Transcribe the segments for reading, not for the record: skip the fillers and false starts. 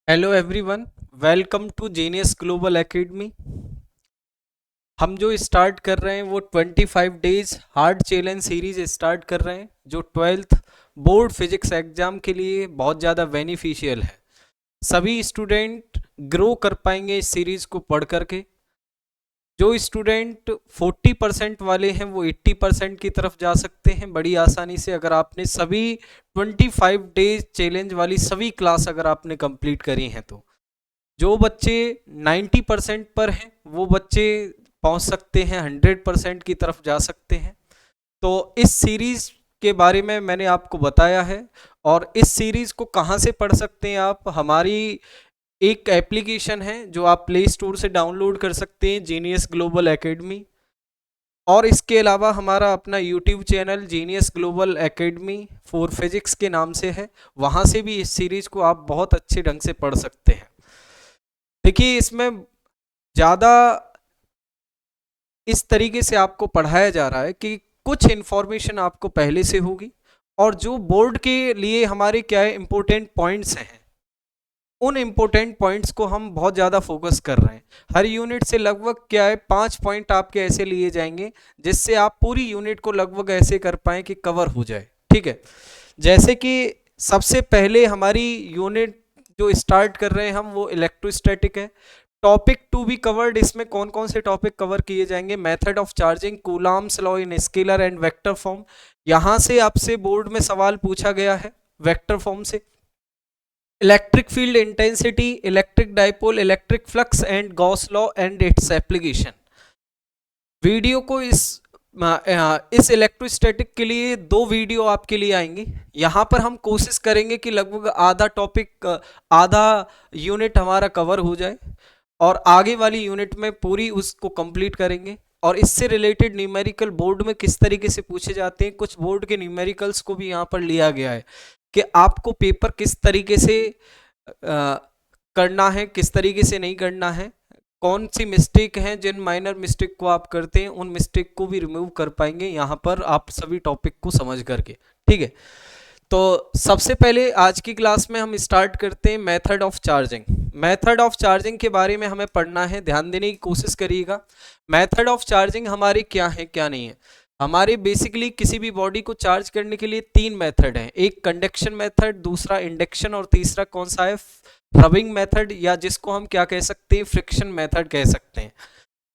Hello everyone, welcome to genius global academy. हम जो start कर रहे हैं वो 25 days hard challenge series start कर रहे हैं, जो 12th बोर्ड फिजिक्स एग्जाम के लिए बहुत ज़्यादा बेनिफिशियल है। सभी स्टूडेंट ग्रो कर पाएंगे इस सीरीज को पढ़ करके। जो स्टूडेंट 40% वाले हैं वो 80% की तरफ जा सकते हैं बड़ी आसानी से, अगर आपने सभी 25 डेज चैलेंज वाली सभी क्लास अगर आपने कंप्लीट करी हैं तो। जो बच्चे 90% पर हैं वो बच्चे पहुंच सकते हैं, 100% की तरफ जा सकते हैं। तो इस सीरीज के बारे में मैंने आपको बताया है। और इस सीरीज को कहाँ से पढ़ सकते हैं आप, हमारी एक एप्लीकेशन है जो आप प्ले स्टोर से डाउनलोड कर सकते हैं, जीनियस ग्लोबल एकेडमी। और इसके अलावा हमारा अपना YouTube channel genius global academy for physics के नाम से है, वहाँ से भी इस सीरीज को आप बहुत अच्छे ढंग से पढ़ सकते हैं। देखिए, इसमें ज़्यादा इस तरीके से आपको पढ़ाया जा रहा है कि कुछ इन्फॉर्मेशन आपको पहले से होगी, और जो बोर्ड के लिए हमारे क्या है इम्पोर्टेंट पॉइंट्स हैं, उन इम्पोर्टेंट पॉइंट्स को हम बहुत ज़्यादा फोकस कर रहे हैं। हर यूनिट से लगभग क्या है 5 पॉइंट आपके ऐसे लिए जाएंगे जिससे आप पूरी यूनिट को लगभग ऐसे कर पाएँ कि कवर हो जाए। ठीक है, जैसे कि सबसे पहले हमारी यूनिट जो स्टार्ट कर रहे हैं हम वो इलेक्ट्रोस्टैटिक है। टॉपिक टू बी कवर्ड, इसमें कौन कौन से टॉपिक कवर किए जाएंगे? Method of charging, Coulomb's law in scalar and vector form. यहां से आपसे बोर्ड में सवाल पूछा गया है वेक्टर फॉर्म से। Electric field intensity, electric dipole, electric flux and Gauss law and its application. Video को इस इलेक्ट्रोस्टैटिक के लिए 2 वीडियो आपके लिए आएंगे। यहाँ पर हम कोशिश करेंगे कि लगभग आधा टॉपिक, आधा यूनिट हमारा कवर हो जाए, और आगे वाली यूनिट में पूरी उसको कंप्लीट करेंगे। और इससे रिलेटेड न्यूमेरिकल बोर्ड में किस तरीके से पूछे जाते हैं, कुछ बोर्ड के न्यूमेरिकल्स को भी यहाँ पर लिया गया है कि आपको पेपर किस तरीके से करना है, किस तरीके से नहीं करना है, कौन सी मिस्टेक हैं, जिन माइनर मिस्टेक को आप करते हैं उन मिस्टेक को भी रिमूव कर पाएंगे यहाँ पर आप सभी टॉपिक को समझ करके। ठीक है, तो सबसे पहले आज की क्लास में हम स्टार्ट करते हैं method of charging. Method of charging के बारे में हमें पढ़ना है, ध्यान देने की कोशिश करिएगा। मेथड ऑफ चार्जिंग हमारी क्या है क्या नहीं है। हमारे बेसिकली किसी भी बॉडी को चार्ज करने के लिए 3 मेथड हैं, एक कंडक्शन मेथड, दूसरा इंडक्शन, और तीसरा कौन सा है, रबिंग मेथड, या जिसको हम क्या कह सकते हैं, फ्रिक्शन मेथड कह सकते हैं।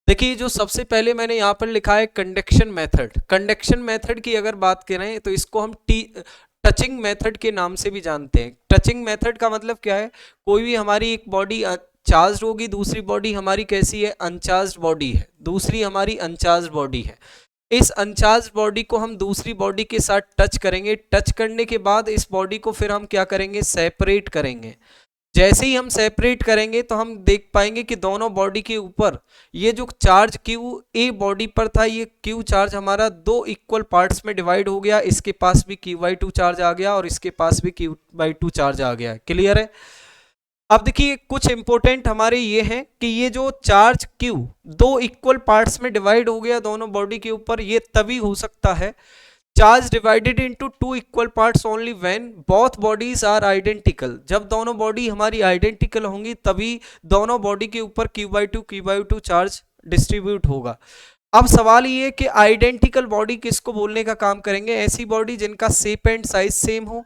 देखिए, जो सबसे पहले मैंने यहाँ पर लिखा है कंडक्शन मेथड। कंडक्शन मेथड की अगर बात करें तो इसको हम टचिंग मेथड के नाम से भी जानते हैं। टचिंग मेथड का मतलब क्या है, कोई भी हमारी एक बॉडी चार्ज होगी, दूसरी बॉडी हमारी कैसी है, अनचार्ज बॉडी है, दूसरी हमारी अनचार्ज बॉडी है। इस अनचार्ज बॉडी को हम दूसरी बॉडी के साथ टच करेंगे, टच करने के बाद इस बॉडी को फिर हम क्या करेंगे, सेपरेट करेंगे। जैसे ही हम सेपरेट करेंगे तो हम देख पाएंगे कि दोनों बॉडी के ऊपर ये जो चार्ज क्यू ए बॉडी पर था, ये क्यू चार्ज हमारा 2 इक्वल पार्ट्स में डिवाइड हो गया। इसके पास भी Q/2 चार्ज आ गया और इसके पास भी Q/2 चार्ज आ गया। क्लियर है? अब देखिए, कुछ इंपॉर्टेंट हमारे ये हैं कि ये जो चार्ज Q 2 इक्वल पार्ट्स में डिवाइड हो गया दोनों बॉडी के ऊपर, ये तभी हो सकता है, charge divided into 2 equal parts only when both bodies are identical. जब दोनों बॉडी हमारी आइडेंटिकल होंगी तभी दोनों बॉडी के ऊपर Q/2 चार्ज डिस्ट्रीब्यूट होगा। अब सवाल ये है कि आइडेंटिकल बॉडी किसको बोलने का काम करेंगे? ऐसी बॉडी जिनका शेप एंड साइज सेम हो,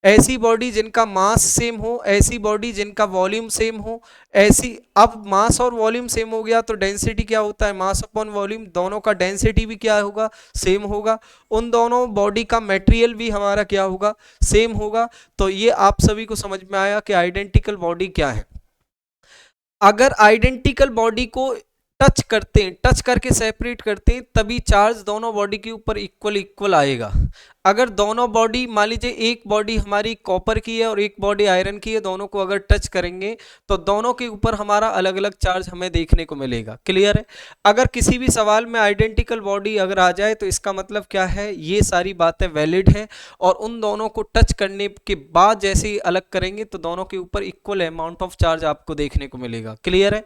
ऐसी बॉडी जिनका मास सेम हो, ऐसी बॉडी जिनका वॉल्यूम सेम हो, ऐसी। अब मास और वॉल्यूम सेम हो गया तो डेंसिटी क्या होता है, मास अपॉन वॉल्यूम, दोनों का डेंसिटी भी क्या होगा, सेम होगा। उन दोनों बॉडी का मटेरियल भी हमारा क्या होगा, सेम होगा। तो ये आप सभी को समझ में आया कि आइडेंटिकल बॉडी क्या है। अगर आइडेंटिकल बॉडी को टच करते हैं, टच करके सेपरेट करते हैं, तभी चार्ज दोनों बॉडी के ऊपर इक्वल इक्वल आएगा। अगर दोनों बॉडी, मान लीजिए एक बॉडी हमारी कॉपर की है और एक बॉडी आयरन की है, दोनों को अगर टच करेंगे तो दोनों के ऊपर हमारा अलग अलग चार्ज हमें देखने को मिलेगा। क्लियर है? अगर किसी भी सवाल में आइडेंटिकल बॉडी अगर आ जाए तो इसका मतलब क्या है, ये सारी बातें वैलिड हैं, और उन दोनों को टच करने के बाद जैसे ही अलग करेंगे तो दोनों के ऊपर इक्वल अमाउंट ऑफ चार्ज आपको देखने को मिलेगा। क्लियर है?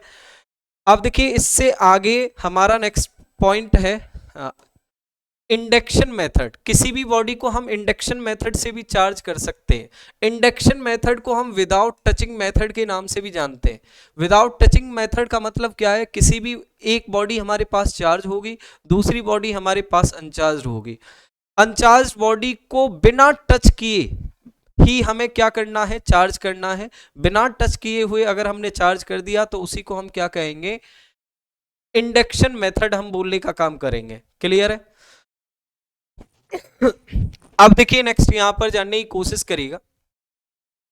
अब देखिए, इससे आगे हमारा नेक्स्ट पॉइंट है इंडक्शन मेथड, किसी भी बॉडी को हम इंडक्शन मेथड से भी चार्ज कर सकते हैं। इंडक्शन मेथड को हम विदाउट टचिंग मेथड के नाम से भी जानते हैं। विदाउट टचिंग मेथड का मतलब क्या है, किसी भी एक बॉडी हमारे पास चार्ज होगी, दूसरी बॉडी हमारे पास अनचार्ज होगी। अनचार्ज बॉडी को बिना टच किए ही हमें क्या करना है, चार्ज करना है। बिना टच किए हुए अगर हमने चार्ज कर दिया तो उसी को हम क्या कहेंगे, इंडक्शन मेथड हम बोलने का काम करेंगे। क्लियर है? अब देखिए नेक्स्ट यहां पर जानने की कोशिश करिएगा,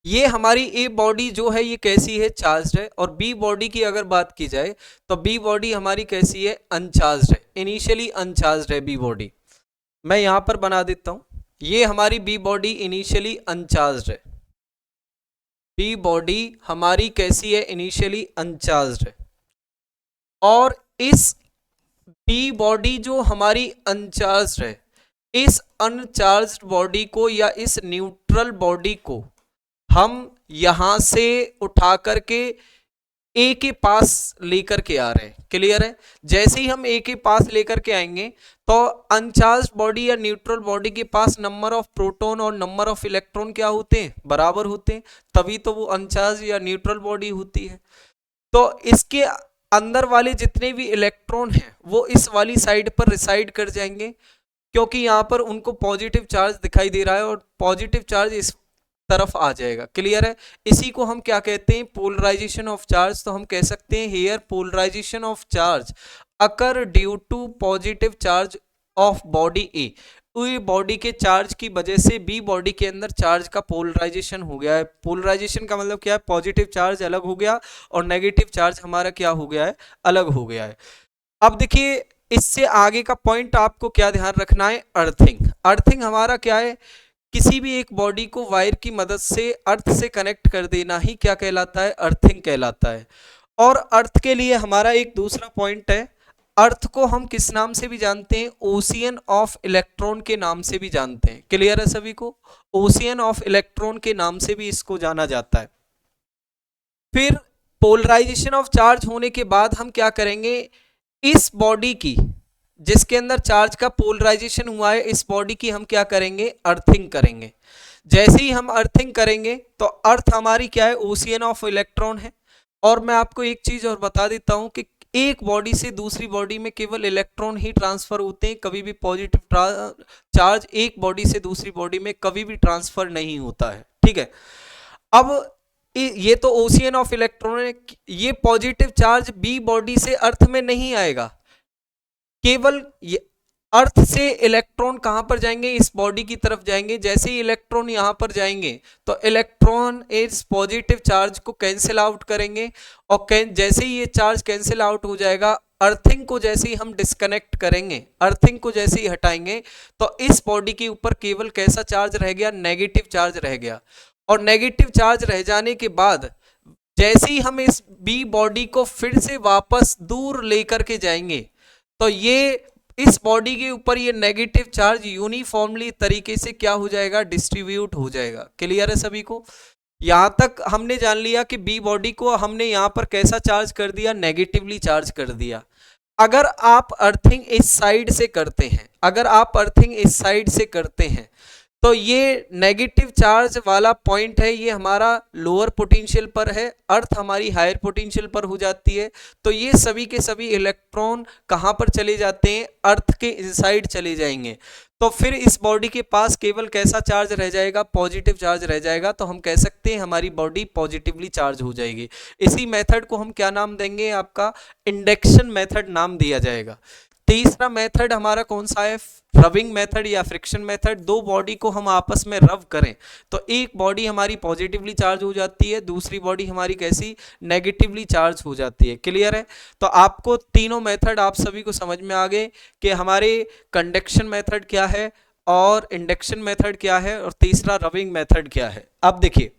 ये हमारी ए बॉडी जो है ये कैसी है, चार्ज है। और बी बॉडी की अगर बात की जाए तो बी बॉडी हमारी कैसी है, अनचार्ज है, इनिशियली अनचार्ज है बी बॉडी। मैं यहां पर बना देता हूं, ये हमारी बी बॉडी इनिशियली अनचार्ज है। बी बॉडी हमारी कैसी है, इनिशियली अनचार्ज है। और इस बी बॉडी जो हमारी अनचार्ज है, इस अनचार्ज बॉडी को या इस न्यूट्रल बॉडी को हम यहां से उठा करके ए के पास लेकर के आ रहे हैं। क्लियर है? जैसे ही हम ए के पास लेकर के आएंगे तो अनचार्ज बॉडी या न्यूट्रल बॉडी के पास नंबर ऑफ प्रोटॉन और नंबर ऑफ इलेक्ट्रॉन क्या होते हैं, बराबर होते हैं, तभी तो वो अनचार्ज या न्यूट्रल बॉडी होती है। तो इसके अंदर वाले जितने भी इलेक्ट्रॉन हैं वो इस वाली साइड पर रिसाइड कर जाएंगे, क्योंकि यहां पर उनको पॉजिटिव चार्ज दिखाई दे रहा है और पॉजिटिव चार्ज इस तरफ आ जाएगा। क्लियर है? इसी को हम क्या कहते हैं, पोलराइजेशन ऑफ चार्ज। तो हम कह सकते हैं here polarisation of charge occur due to positive charge of body A. Body के चार्ज की वजह से बी बॉडी के अंदर चार्ज का पोलराइजेशन हो गया है। पोलराइजेशन का मतलब क्या है, पॉजिटिव चार्ज अलग हो गया और नेगेटिव चार्ज हमारा क्या हो गया है, अलग हो गया है। अब देखिए इससे आगे का पॉइंट आपको क्या ध्यान रखना है, अर्थिंग। अर्थिंग हमारा क्या है, किसी भी एक बॉडी को वायर की मदद से अर्थ से कनेक्ट कर देना ही क्या कहलाता है, अर्थिंग कहलाता है। और अर्थ के लिए हमारा एक दूसरा पॉइंट है, अर्थ को हम किस नाम से भी जानते हैं, ओशियन ऑफ इलेक्ट्रॉन के नाम से भी जानते हैं। क्लियर है सभी को? ओशियन ऑफ इलेक्ट्रॉन के नाम से भी इसको जाना जाता है। फिर पोलराइजेशन ऑफ चार्ज होने के बाद हम क्या करेंगे, इस बॉडी की जिसके अंदर चार्ज का पोलराइजेशन हुआ है, इस बॉडी की हम क्या करेंगे, अर्थिंग करेंगे। जैसे ही हम अर्थिंग करेंगे तो अर्थ हमारी क्या है, ओशियन ऑफ इलेक्ट्रॉन है। और मैं आपको एक चीज और बता देता हूं कि एक बॉडी से दूसरी बॉडी में केवल इलेक्ट्रॉन ही ट्रांसफर होते हैं, कभी भी पॉजिटिव चार्ज एक बॉडी से दूसरी बॉडी में कभी भी ट्रांसफर नहीं होता है। ठीक है? अब ये तो ओशियन ऑफ इलेक्ट्रॉन है, ये पॉजिटिव चार्ज बी बॉडी से अर्थ में नहीं आएगा, केवल अर्थ से इलेक्ट्रॉन कहां पर जाएंगे, इस बॉडी की तरफ जाएंगे। जैसे ही इलेक्ट्रॉन यहां पर जाएंगे तो इलेक्ट्रॉन इस पॉजिटिव चार्ज को कैंसिल आउट करेंगे और जैसे ही ये चार्ज कैंसिल आउट हो जाएगा, अर्थिंग को जैसे ही हम डिस्कनेक्ट करेंगे, अर्थिंग को जैसे ही हटाएंगे तो इस बॉडी के ऊपर केवल कैसा चार्ज रह गया, नेगेटिव चार्ज रह गया। और नेगेटिव चार्ज रह जाने के बाद जैसे ही हम इस बी बॉडी को फिर से वापस दूर लेकर के जाएंगे तो ये इस बॉडी के ऊपर ये नेगेटिव चार्ज यूनिफॉर्मली तरीके से क्या हो जाएगा, डिस्ट्रीब्यूट हो जाएगा। क्लियर है सभी को? यहां तक हमने जान लिया कि बी बॉडी को हमने यहां पर कैसा चार्ज कर दिया, नेगेटिवली चार्ज कर दिया। अगर आप अर्थिंग इस साइड से करते हैं, अगर आप अर्थिंग इस साइड से करते हैं तो ये नेगेटिव चार्ज वाला पॉइंट है, ये हमारा लोअर पोटेंशियल पर है, अर्थ हमारी हायर पोटेंशियल पर हो जाती है। तो ये सभी के सभी इलेक्ट्रॉन कहां पर चले जाते हैं, अर्थ के इनसाइड चले जाएंगे। तो फिर इस बॉडी के पास केवल कैसा चार्ज रह जाएगा, पॉजिटिव चार्ज रह जाएगा। तो हम कह सकते हैं हमारी बॉडी पॉजिटिवली चार्ज हो जाएगी। इसी मेथड को हम क्या नाम देंगे, आपका इंडक्शन मेथड नाम दिया जाएगा। तीसरा मेथड हमारा कौन सा है, रबिंग मेथड या फ्रिक्शन मेथड। दो बॉडी को हम आपस में रब करें तो एक बॉडी हमारी पॉजिटिवली चार्ज हो जाती है, दूसरी बॉडी हमारी कैसी, नेगेटिवली चार्ज हो जाती है। क्लियर है? तो आपको तीनों मेथड आप सभी को समझ में आ गए कि हमारे कंडक्शन मेथड क्या है और इंडक्शन मेथड क्या है और तीसरा रबिंग मेथड क्या है। अब देखिए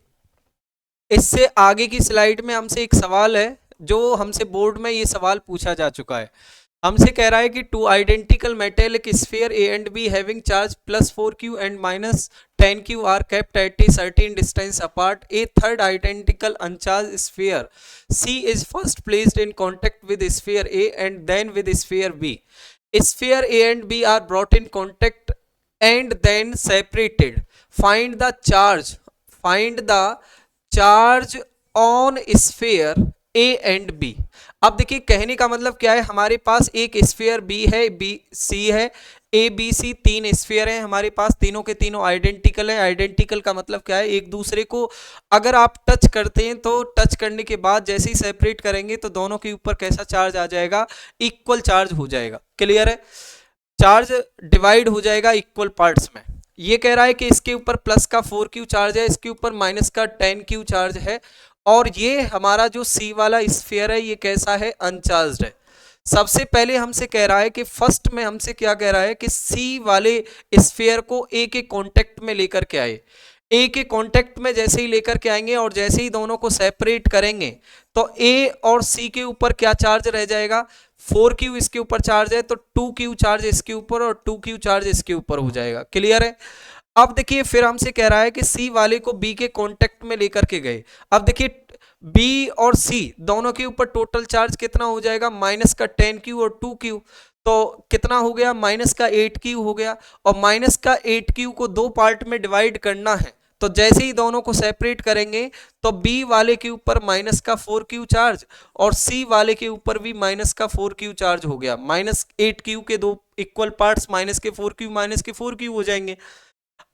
इससे आगे की स्लाइड में हमसे एक सवाल है जो हमसे बोर्ड में ये सवाल पूछा जा चुका है। हमसे कह रहा है कि two identical metallic sphere A and B having charge +4q and -10q are kept at a certain distance apart. A third identical uncharged sphere C is first placed in contact with sphere A and then with sphere B sphere A and B are brought in contact and then separated. Find the charge. Find the charge on sphere A and B. अब देखिए कहने का मतलब क्या है, हमारे पास एक sphere B है, बी सी है, ए बी सी तीन स्फीयर हैं हमारे पास, तीनों के तीनों आइडेंटिकल है। आइडेंटिकल का मतलब क्या है, एक दूसरे को अगर आप टच करते हैं तो टच करने के बाद जैसे ही सेपरेट करेंगे तो दोनों के ऊपर कैसा चार्ज आ जाएगा, इक्वल चार्ज हो जाएगा। क्लियर है, चार्ज डिवाइड हो जाएगा इक्वल पार्ट्स में। ये कह रहा है कि इसके ऊपर प्लस का 4Q चार्ज है, इसके ऊपर माइनस का 10Q चार्ज है, और ये हमारा जो सी वाला स्फीयर है ये कैसा है, अनचार्ज्ड है। सबसे पहले हमसे कह रहा है कि फर्स्ट में हमसे क्या कह रहा है कि सी वाले स्फीयर को ए के कांटेक्ट में लेकर के आए। ए के कांटेक्ट में जैसे ही लेकर के आएंगे और जैसे ही दोनों को सेपरेट करेंगे तो ए और सी के ऊपर क्या चार्ज रह जाएगा, 4Q इसके ऊपर चार्ज है तो 2Q चार्ज इसके ऊपर और 2Q चार्ज इसके ऊपर हो जाएगा। क्लियर है। अब देखिए फिर हमसे कह रहा है कि सी वाले को बी के कांटेक्ट में लेकर के गए। अब देखिए बी और सी दोनों के ऊपर टोटल चार्ज कितना हो जाएगा, माइनस का 10Q और 2Q, तो कितना हो गया, माइनस का 8Q हो गया। और माइनस का 8Q को दो पार्ट में डिवाइड करना है, तो जैसे ही दोनों को सेपरेट करेंगे तो बी वाले के ऊपर माइनस का 4Q चार्ज और सी वाले के ऊपर भी माइनस का 4Q चार्ज हो गया। माइनस 8Q के दो इक्वल पार्ट्स माइनस के 4Q हो जाएंगे।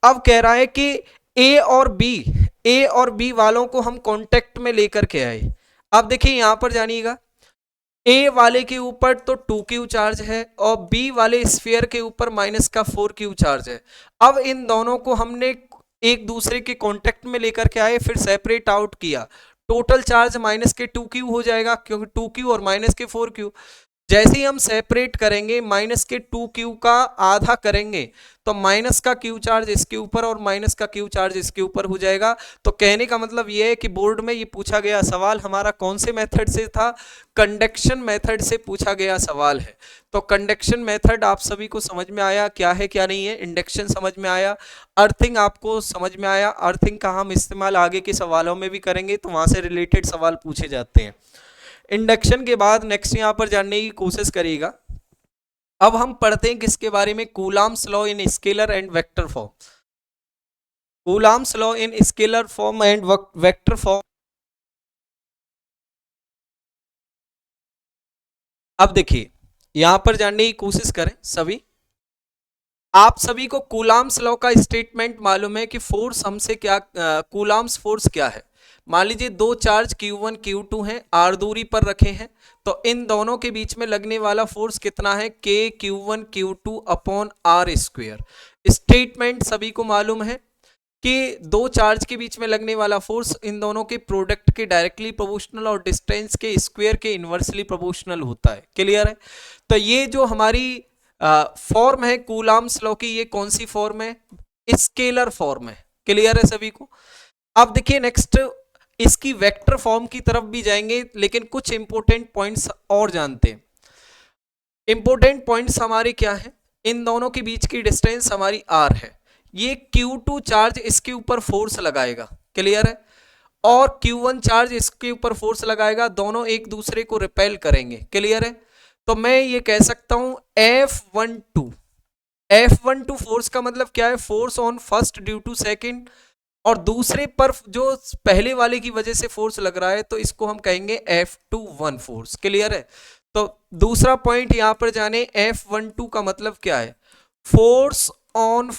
अब कह रहा है कि ए और बी वालों को हम कांटेक्ट में लेकर के आए। अब देखिए यहां पर जानिएगा, ए वाले के ऊपर तो 2Q चार्ज है और बी वाले स्फीयर के ऊपर माइनस का 4Q चार्ज है। अब इन दोनों को हमने एक दूसरे के कांटेक्ट में लेकर के आए, फिर सेपरेट आउट किया, टोटल चार्ज माइनस के 2Q हो जाएगा, क्योंकि 2Q और माइनस के 4Q। जैसे ही हम सेपरेट करेंगे माइनस के 2Q का आधा करेंगे तो माइनस का Q चार्ज इसके ऊपर और माइनस का Q चार्ज इसके ऊपर हो जाएगा। तो कहने का मतलब ये है कि बोर्ड में ये पूछा गया सवाल हमारा कौन से मेथड से था, कंडक्शन मेथड से पूछा गया सवाल है। तो कंडक्शन मेथड आप सभी को समझ में आया क्या है क्या नहीं है, इंडक्शन समझ में आया, अर्थिंग आपको समझ में आया। अर्थिंग का हम इस्तेमाल आगे के सवालों में भी करेंगे, तो वहां से रिलेटेड सवाल पूछे जाते हैं। इंडक्शन के बाद नेक्स्ट यहां पर जानने की कोशिश करिएगा। अब हम पढ़ते हैं किसके बारे में, Coulomb's law in scalar and vector form. Coulomb's law in scalar form and vector form. अब देखिए यहां पर जानने की कोशिश करें सभी। आप सभी को कूलॉम्स लॉ का स्टेटमेंट मालूम है कि फोर्स हमसे क्या, कूलॉम्स फोर्स क्या है। मान लीजिए दो चार्ज Q1 Q2 हैं, r दूरी पर रखे हैं, तो इन दोनों के बीच में लगने वाला फोर्स कितना है, K Q1 Q2 upon R square. Statement सभी को मालूम है कि दो चार्ज के बीच में लगने वाला फोर्स इन दोनों के प्रोडक्ट के डायरेक्टली प्रोपोर्शनल और डिस्टेंस के स्क्वायर के इनवर्सली प्रोपोर्शनल होता है। क्लियर है। तो ये जो हमारी फॉर्म है कूलॉम्स लॉ की, ये कौन सी फॉर्म है, स्केलर फॉर्म है। क्लियर है सभी को। अब देखिए नेक्स्ट इसकी वेक्टर फॉर्म की तरफ भी जाएंगे, लेकिन कुछ इंपॉर्टेंट पॉइंट्स और जानते हैं। इंपॉर्टेंट पॉइंट्स हमारे क्या है, इन दोनों के बीच की डिस्टेंस हमारी r है, ये Q2 चार्ज इसके ऊपर फोर्स लगाएगा। क्लियर है। और Q1 चार्ज इसके ऊपर फोर्स लगाएगा, दोनों एक दूसरे को रिपेल करेंगे। क्लियर है। तो मैं ये कह सकता हूं F12 फोर्स का मतलब क्या है, force on first due to second, और दूसरे पर जो पहले वाले की वजह से फोर्स लग रहा है तो इसको हम कहेंगे F21 फोर्स। क्लियर है। तो दूसरा पॉइंट यहां पर जाने, F12 का मतलब क्या है, force on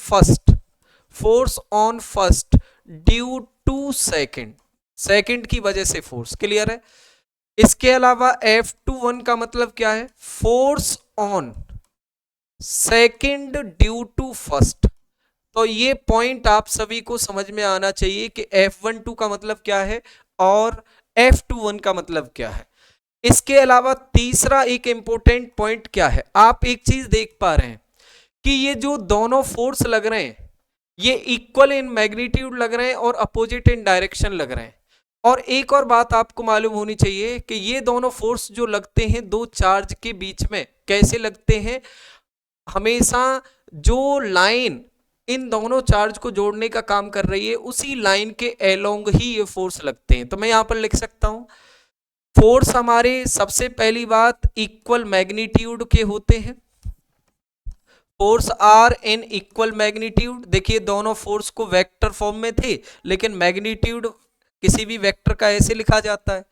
first due to second की वजह से फोर्स। क्लियर है। इसके अलावा F21 का मतलब क्या है, force on second due to first. तो ये पॉइंट आप सभी को समझ में आना चाहिए कि F12 का मतलब क्या है और F21 का मतलब क्या है। इसके अलावा तीसरा एक इंपॉर्टेंट पॉइंट क्या है, आप एक चीज देख पा रहे हैं कि ये जो दोनों फोर्स लग रहे हैं ये इक्वल इन मैग्नीट्यूड लग रहे हैं और अपोजिट इन डायरेक्शन लग रहे हैं। और एक और बात आपको मालूम होनी चाहिए कि ये दोनों फोर्स जो लगते हैं दो चार्ज के बीच में, कैसे लगते हैं, हमेशा जो लाइन इन दोनों चार्ज को जोड़ने का काम कर रही है उसी लाइन के अलोंग ही ये फोर्स लगते हैं। तो मैं यहां पर लिख सकता हूं, फोर्स हमारे सबसे पहली बात इक्वल मैग्नीट्यूड के होते हैं, force are in equal magnitude, देखिए दोनों फोर्स को वेक्टर फॉर्म में थे, लेकिन मैग्नीट्यूड किसी भी वेक्टर का ऐसे लिखा जाता है।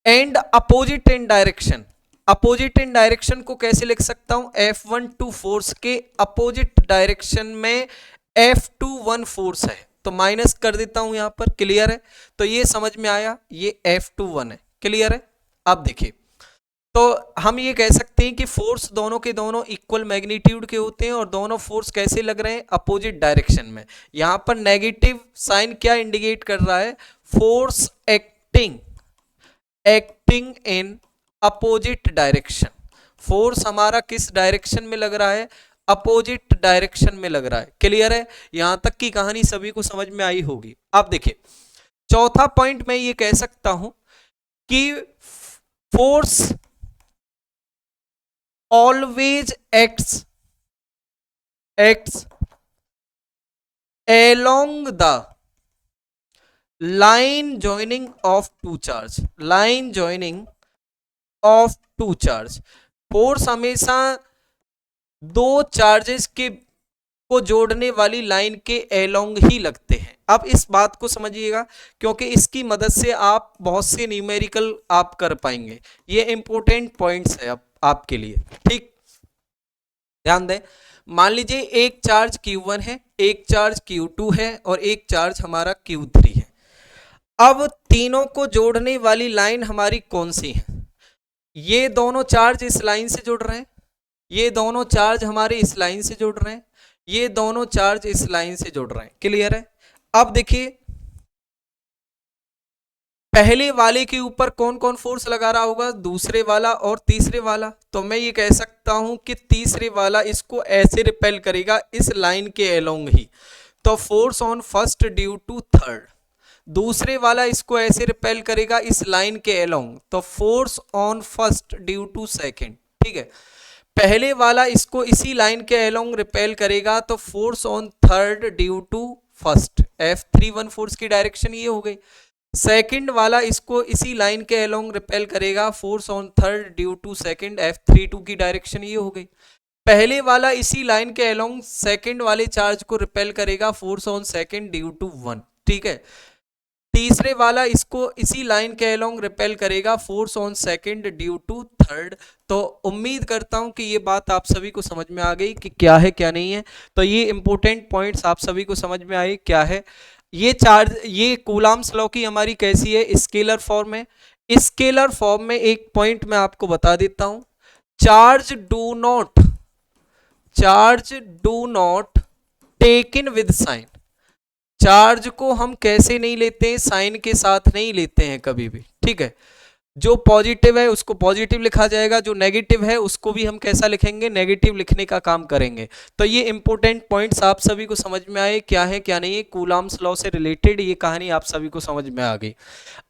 And opposite in direction, opposite in direction को कैसे लिख सकता हूं, F12 फोर्स के अपोजिट डायरेक्शन में F21 फोर्स है, तो माइनस कर देता हूं यहां पर, क्लियर है। तो ये समझ में आया, ये F21 है, क्लियर है। अब देखिए, तो हम ये कह सकते हैं कि फोर्स दोनों के दोनों इक्वल मैग्नीट्यूड के होते हैं और दोनों फोर्स कैसे लग रहे हैं, अपोजिट डायरेक्शन में। यहां पर नेगेटिव साइन क्या इंडिकेट कर रहा है, force acting in opposite direction. Force हमारा किस डायरेक्शन में लग रहा है, अपोजिट डायरेक्शन में लग रहा है, क्लियर है। यहां तक की कहानी सभी को समझ में आई होगी। अब देखिए चौथा पॉइंट मैं ये कह सकता हूं कि force always acts along the line joining of two charge, line joining of two charge। Force हमेशा दो चार्जेस के को जोड़ने वाली लाइन के एलोंग ही लगते हैं। अब इस बात को समझिएगा, क्योंकि इसकी मदद से आप बहुत से न्यूमेरिकल आप कर पाएंगे। ये इंपॉर्टेंट पॉइंट्स है अब आपके लिए, ठीक, ध्यान दें। मान लीजिए एक चार्ज Q1 है, एक चार्ज Q2 है और एक चार्ज हमारा Q3 है। अब तीनों को जोड़ने वाली लाइन हमारी कौन सी है, ये दोनों चार्ज इस लाइन से जुड़ रहे हैं, ये दोनों चार्ज हमारे इस लाइन से जुड़ रहे हैं, ये दोनों चार्ज इस लाइन से जुड़ रहे हैं, क्लियर है। अब देखिए पहले वाले के ऊपर कौन कौन फोर्स लगा रहा होगा, दूसरे वाला और तीसरे वाला। तो मैं ये कह सकता हूं कि तीसरे वाला इसको ऐसे रिपेल करेगा इस लाइन के एलोंग ही, तो force on first due to third. दूसरे वाला इसको ऐसे रिपेल करेगा इस लाइन के एलोंग, तो force on first due to second, ठीक है। पहले वाला इसको इसी लाइन के एलोंग रिपेल करेगा, तो force on third due to first, F31 force की डायरेक्शन ये हो गई। सेकंड वाला इसको इसी लाइन के एलोंग रिपेल करेगा, force on third due to second, F32 की डायरेक्शन ये हो गई। पहले वाला इसी लाइन के एलोंग सेकंड वाले चार्ज को रिपेल करेगा, force on second due to 1, ठीक है। तीसरे वाला इसको इसी लाइन के एलोंग रिपेल करेगा, force on second due to third. तो उम्मीद करता हूं कि ये बात आप सभी को समझ में आ गई कि क्या है क्या नहीं है। तो ये इंपॉर्टेंट पॉइंट्स आप सभी को समझ में आए क्या है। ये चार्ज, ये कूलम्ब्स लॉ की हमारी कैसी है, स्केलर फॉर्म है। स्केलर फॉर्म में एक पॉइंट मैं आपको बता देता हूं, charge do not take in with sign. Charge को हम कैसे नहीं लेते हैं, साइन के साथ नहीं लेते हैं कभी भी, ठीक है। जो पॉजिटिव है उसको पॉजिटिव लिखा जाएगा, जो नेगेटिव है उसको भी हम कैसा लिखेंगे, नेगेटिव लिखने का काम करेंगे। तो ये इंपॉर्टेंट पॉइंट्स आप सभी को समझ में आए क्या है क्या नहीं है, कूलम्ब्स लॉ से रिलेटेड ये कहानी आप सभी को समझ में आ गई।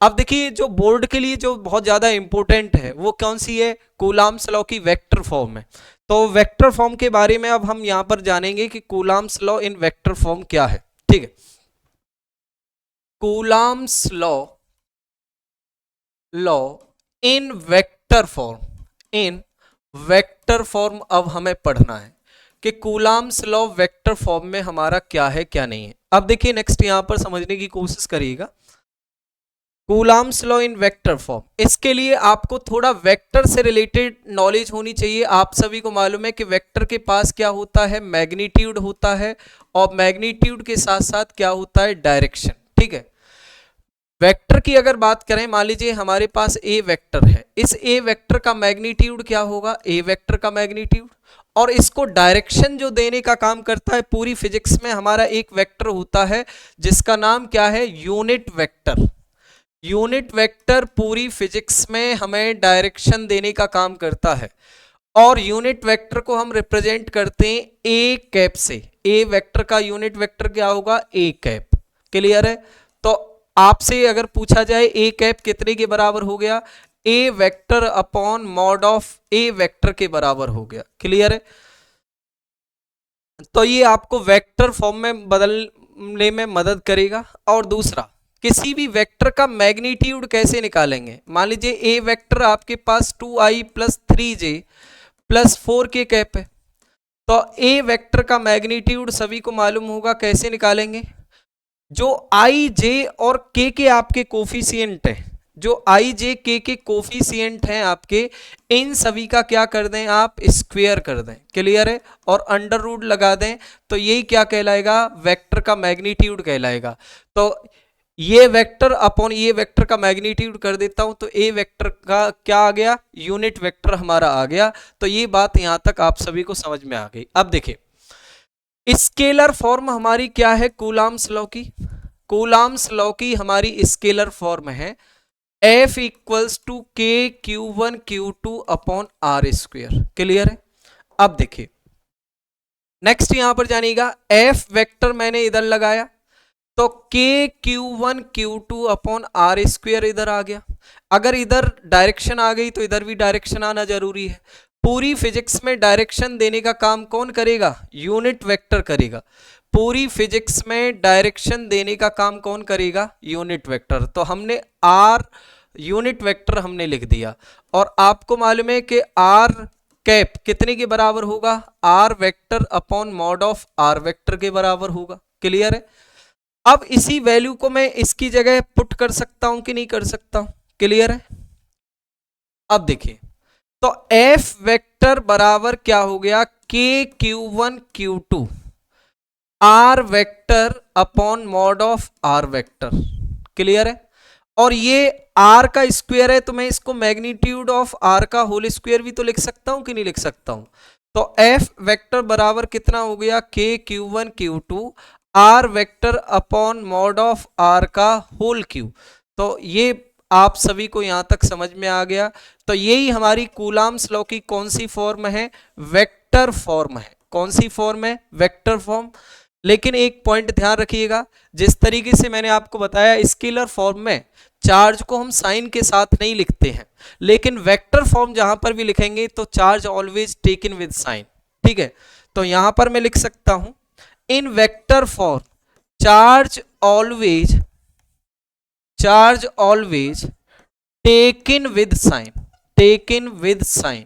अब देखिए जो बोर्ड के लिए जो बहुत ज्यादा इंपॉर्टेंट है वो कौन सी है, कूलम्ब्स लॉ की वेक्टर फॉर्म है। तो वेक्टर फॉर्म के बारे में अब हम यहाँ पर जानेंगे कि कूलम्ब्स लॉ इन वेक्टर फॉर्म क्या है, ठीक है। कूलम्ब्स लॉ इन वेक्टर फॉर्म अब हमें पढ़ना है कि कूलम्ब्स लॉ वेक्टर फॉर्म में हमारा क्या है क्या नहीं है। अब देखिए नेक्स्ट यहां पर समझने की कोशिश करिएगा, कूलम्ब्स लॉ इन वेक्टर फॉर्म। इसके लिए आपको थोड़ा वेक्टर से रिलेटेड नॉलेज होनी चाहिए। आप सभी को मालूम है कि वेक्टर के पास क्या होता है, मैग्नीट्यूड होता है, और मैग्नीट्यूड के साथ साथ क्या होता है, डायरेक्शन, ठीक है। वेक्टर की अगर बात करें, मान लीजिए हमारे पास ए वेक्टर है, इस ए वेक्टर का मैग्नीट्यूड क्या होगा, ए वेक्टर का मैग्नीट्यूड, और इसको डायरेक्शन जो देने का काम करता है, पूरी फिजिक्स में हमारा एक वेक्टर होता है जिसका नाम क्या है, यूनिट वेक्टर। यूनिट वेक्टर पूरी फिजिक्स में हमें डायरेक्शन देने का काम करता है, और यूनिट वेक्टर को हम रिप्रेजेंट करते हैं ए कैप से। ए वेक्टर का यूनिट वेक्टर क्या होगा, ए कैप, क्लियर है। तो आपसे अगर पूछा जाए ए कैप कितने के बराबर हो गया, a vector upon mod of a vector के बराबर हो गया, क्लियर है। तो ये आपको वेक्टर फॉर्म में बदलने में मदद करेगा। और दूसरा, किसी भी वेक्टर का मैग्नीट्यूड कैसे निकालेंगे, मान लीजिए ए वेक्टर आपके पास 2i + 3j + 4k कैप है, तो ए वेक्टर का मैग्नीट्यूड सभी को मालूम होगा, कैसे निकालेंगे? जो आई जे और के आपके कोफिशिएंट है, जो आई जे के कोफिशिएंट हैं आपके, इन सभी का क्या कर दें आप, स्क्वायर कर दें। क्लियर है? और अंडर रूट लगा दें, तो यही क्या कहलाएगा, वेक्टर का मैग्नीट्यूड कहलाएगा। तो ये वेक्टर अपॉन ये वेक्टर का मैग्नीट्यूड कर देता हूं, तो ए वेक्टर का क्या आ गया, यूनिट वेक्टर हमारा आ गया। तो ये बात यहां तक आप सभी को समझ में आ गई। अब देखिए स्केलर फॉर्म हमारी क्या है, कूलाम्स लॉ की। कूलाम्स लॉ की हमारी स्केलर फॉर्म है F इक्वल्स टू के Q1 Q2 upon are square. Clear है? अब देखिए नेक्स्ट यहां पर जानिएगा, F वेक्टर मैंने इधर लगाया, तो के Q1 Q2 upon are square इधर आ गया। अगर इधर डायरेक्शन आ गई तो इधर भी डायरेक्शन आना जरूरी है। पूरी फिजिक्स में डायरेक्शन देने का काम कौन करेगा, यूनिट वेक्टर करेगा। पूरी फिजिक्स में डायरेक्शन देने का काम कौन करेगा, यूनिट वेक्टर। तो हमने आर यूनिट वेक्टर हमने लिख दिया, और आपको मालूम है कि आर कैप कितने के बराबर होगा, R vector upon mod of R vector के बराबर होगा। क्लियर है? अब इसी वैल्यू को मैं इसकी जगह पुट कर सकता हूं कि नहीं कर सकता हूं? क्लियर है? अब देखिए, तो F वेक्टर बराबर क्या हो गया, के Q1 Q2 R vector upon mod of R vector. Clear है? और ये आर का स्क्वायर है, तो मैं इसको मैग्नीट्यूड ऑफ आर का होल स्क्वायर भी तो लिख सकता हूं कि नहीं लिख सकता हूं? तो F वेक्टर बराबर कितना हो गया, के Q1 Q2 R vector upon mod of R का होल क्यू। तो ये आप सभी को यहां तक समझ में आ गया। तो यही हमारी कूलाम्स लॉ की कौन सी फॉर्म है, वेक्टर फॉर्म है। कौन सी फॉर्म है, वेक्टर फॉर्म। लेकिन एक पॉइंट ध्यान रखिएगा, जिस तरीके से मैंने आपको बताया स्केलर फॉर्म में चार्ज को हम साइन के साथ नहीं लिखते हैं, लेकिन वेक्टर फॉर्म जहां पर भी लिखेंगे तो charge always taken with sign. ठीक है? तो यहां पर मैं लिख सकता हूं, in vector form charge always taken with sign, taken with sign.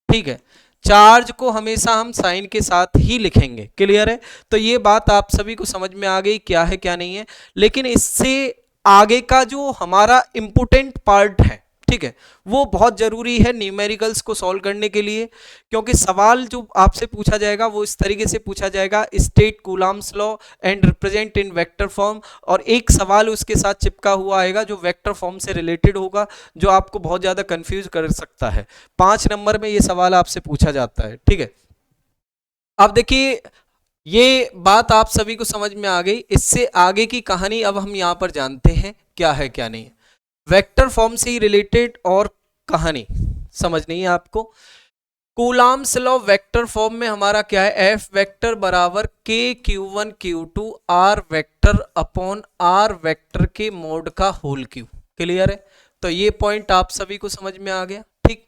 ठीक है? चार्ज को हमेशा हम साइन के साथ ही लिखेंगे। क्लियर है? तो ये बात आप सभी को समझ में आ गई, क्या है क्या नहीं है। लेकिन इससे आगे का जो हमारा इंपोर्टेंट पार्ट है, ठीक है, वो बहुत जरूरी है न्यूमेरिकल्स को सॉल्व करने के लिए, क्योंकि सवाल जो आपसे पूछा जाएगा वो इस तरीके से पूछा जाएगा, state coulombs law and represent in vector form, और एक सवाल उसके साथ चिपका हुआ आएगा जो वेक्टर फॉर्म से रिलेटेड होगा, जो आपको बहुत ज़्यादा कंफ्यूज कर सकता है। 5 नंबर में ये सवाल आपसे पूछा जाता है। ठीक है? अब देखिए ये बात आप सभी को समझ में आ गई। इससे आगे की कहानी अब हम यहाँ पर जानते हैं क्या है क्या नहीं है। वेक्टर फॉर्म से ही रिलेटेड और कहानी समझनी है आपको। कूलाम्स लॉ वेक्टर फॉर्म में हमारा क्या है, एफ वेक्टर बराबर K Q1 Q2 R vector upon R vector के मोड का होल क्यू। क्लियर है? तो ये पॉइंट आप सभी को समझ में आ गया। ठीक,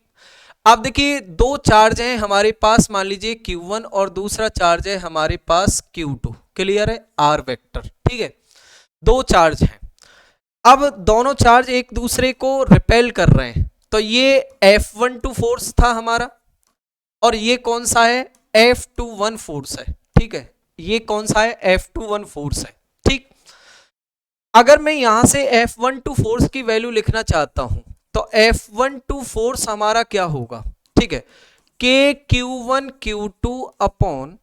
अब देखिए दो चार्ज हैं हमारे पास, मान लीजिए Q1 और दूसरा चार्ज है हमारे पास Q2। क्लियर है? R vector. ठीक है, दो चार्ज हैं। अब दोनों चार्ज एक दूसरे को रिपेल कर रहे हैं, तो ये F12 फोर्स था हमारा, और ये कौन सा है, F21 फोर्स है। ठीक है, ये कौन सा है, F21 फोर्स है। ठीक, अगर मैं यहां से F12 फोर्स की वैल्यू लिखना चाहता हूं, तो F12 फोर्स हमारा क्या होगा, ठीक है, के Q1 Q2 अपॉन,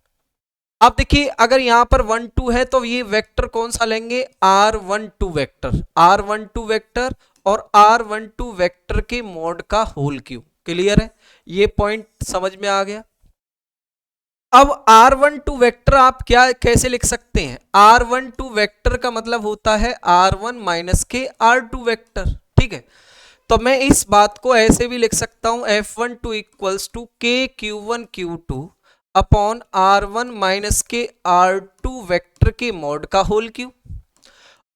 अब देखिए अगर यहां पर 1 2 है तो ये वेक्टर कौन सा लेंगे, R12 वेक्टर, R12 वेक्टर और R12 वेक्टर के मॉड का होल क्यू। क्लियर है? ये पॉइंट समझ में आ गया। अब R12 वेक्टर आप क्या कैसे लिख सकते हैं, R12 वेक्टर का मतलब होता है R1 माइनस के R2 वेक्टर। ठीक है, तो मैं इस बात को ऐसे भी लिख सकता हूं, F12 इक्वल्स टू के Q1 Q2 upon R1 minus के R2 वेक्टर के मॉड का होल क्यू,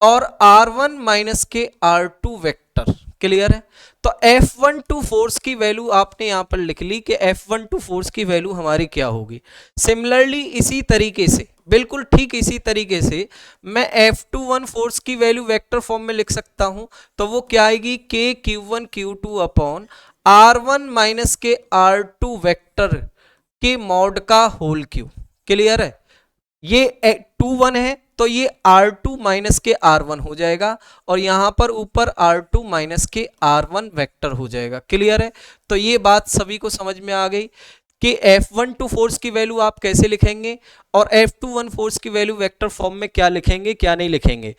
और R1 माइनस के R2 वेक्टर। क्लियर है? तो F12 फोर्स की वैल्यू आपने यहां पर लिख ली कि F12 फोर्स की वैल्यू हमारी क्या होगी। सिमिलरली इसी तरीके से, बिल्कुल ठीक इसी तरीके से मैं F21 फोर्स की वैल्यू वेक्टर फॉर्म में लिख सकता हूं, तो वो क्या आएगी, के Q1 Q2 upon R1 minus के R2 वेक्टर के मॉड का होल क्यूब। क्लियर है? ये 2 1 है तो ये R2 माइनस के R1 हो जाएगा और यहां पर ऊपर R2 माइनस के R1 वेक्टर हो जाएगा। क्लियर है? तो ये बात सभी को समझ में आ गई कि F12 फोर्स की वैल्यू आप कैसे लिखेंगे और F21 फोर्स की वैल्यू वेक्टर फॉर्म में क्या लिखेंगे क्या नहीं लिखेंगे।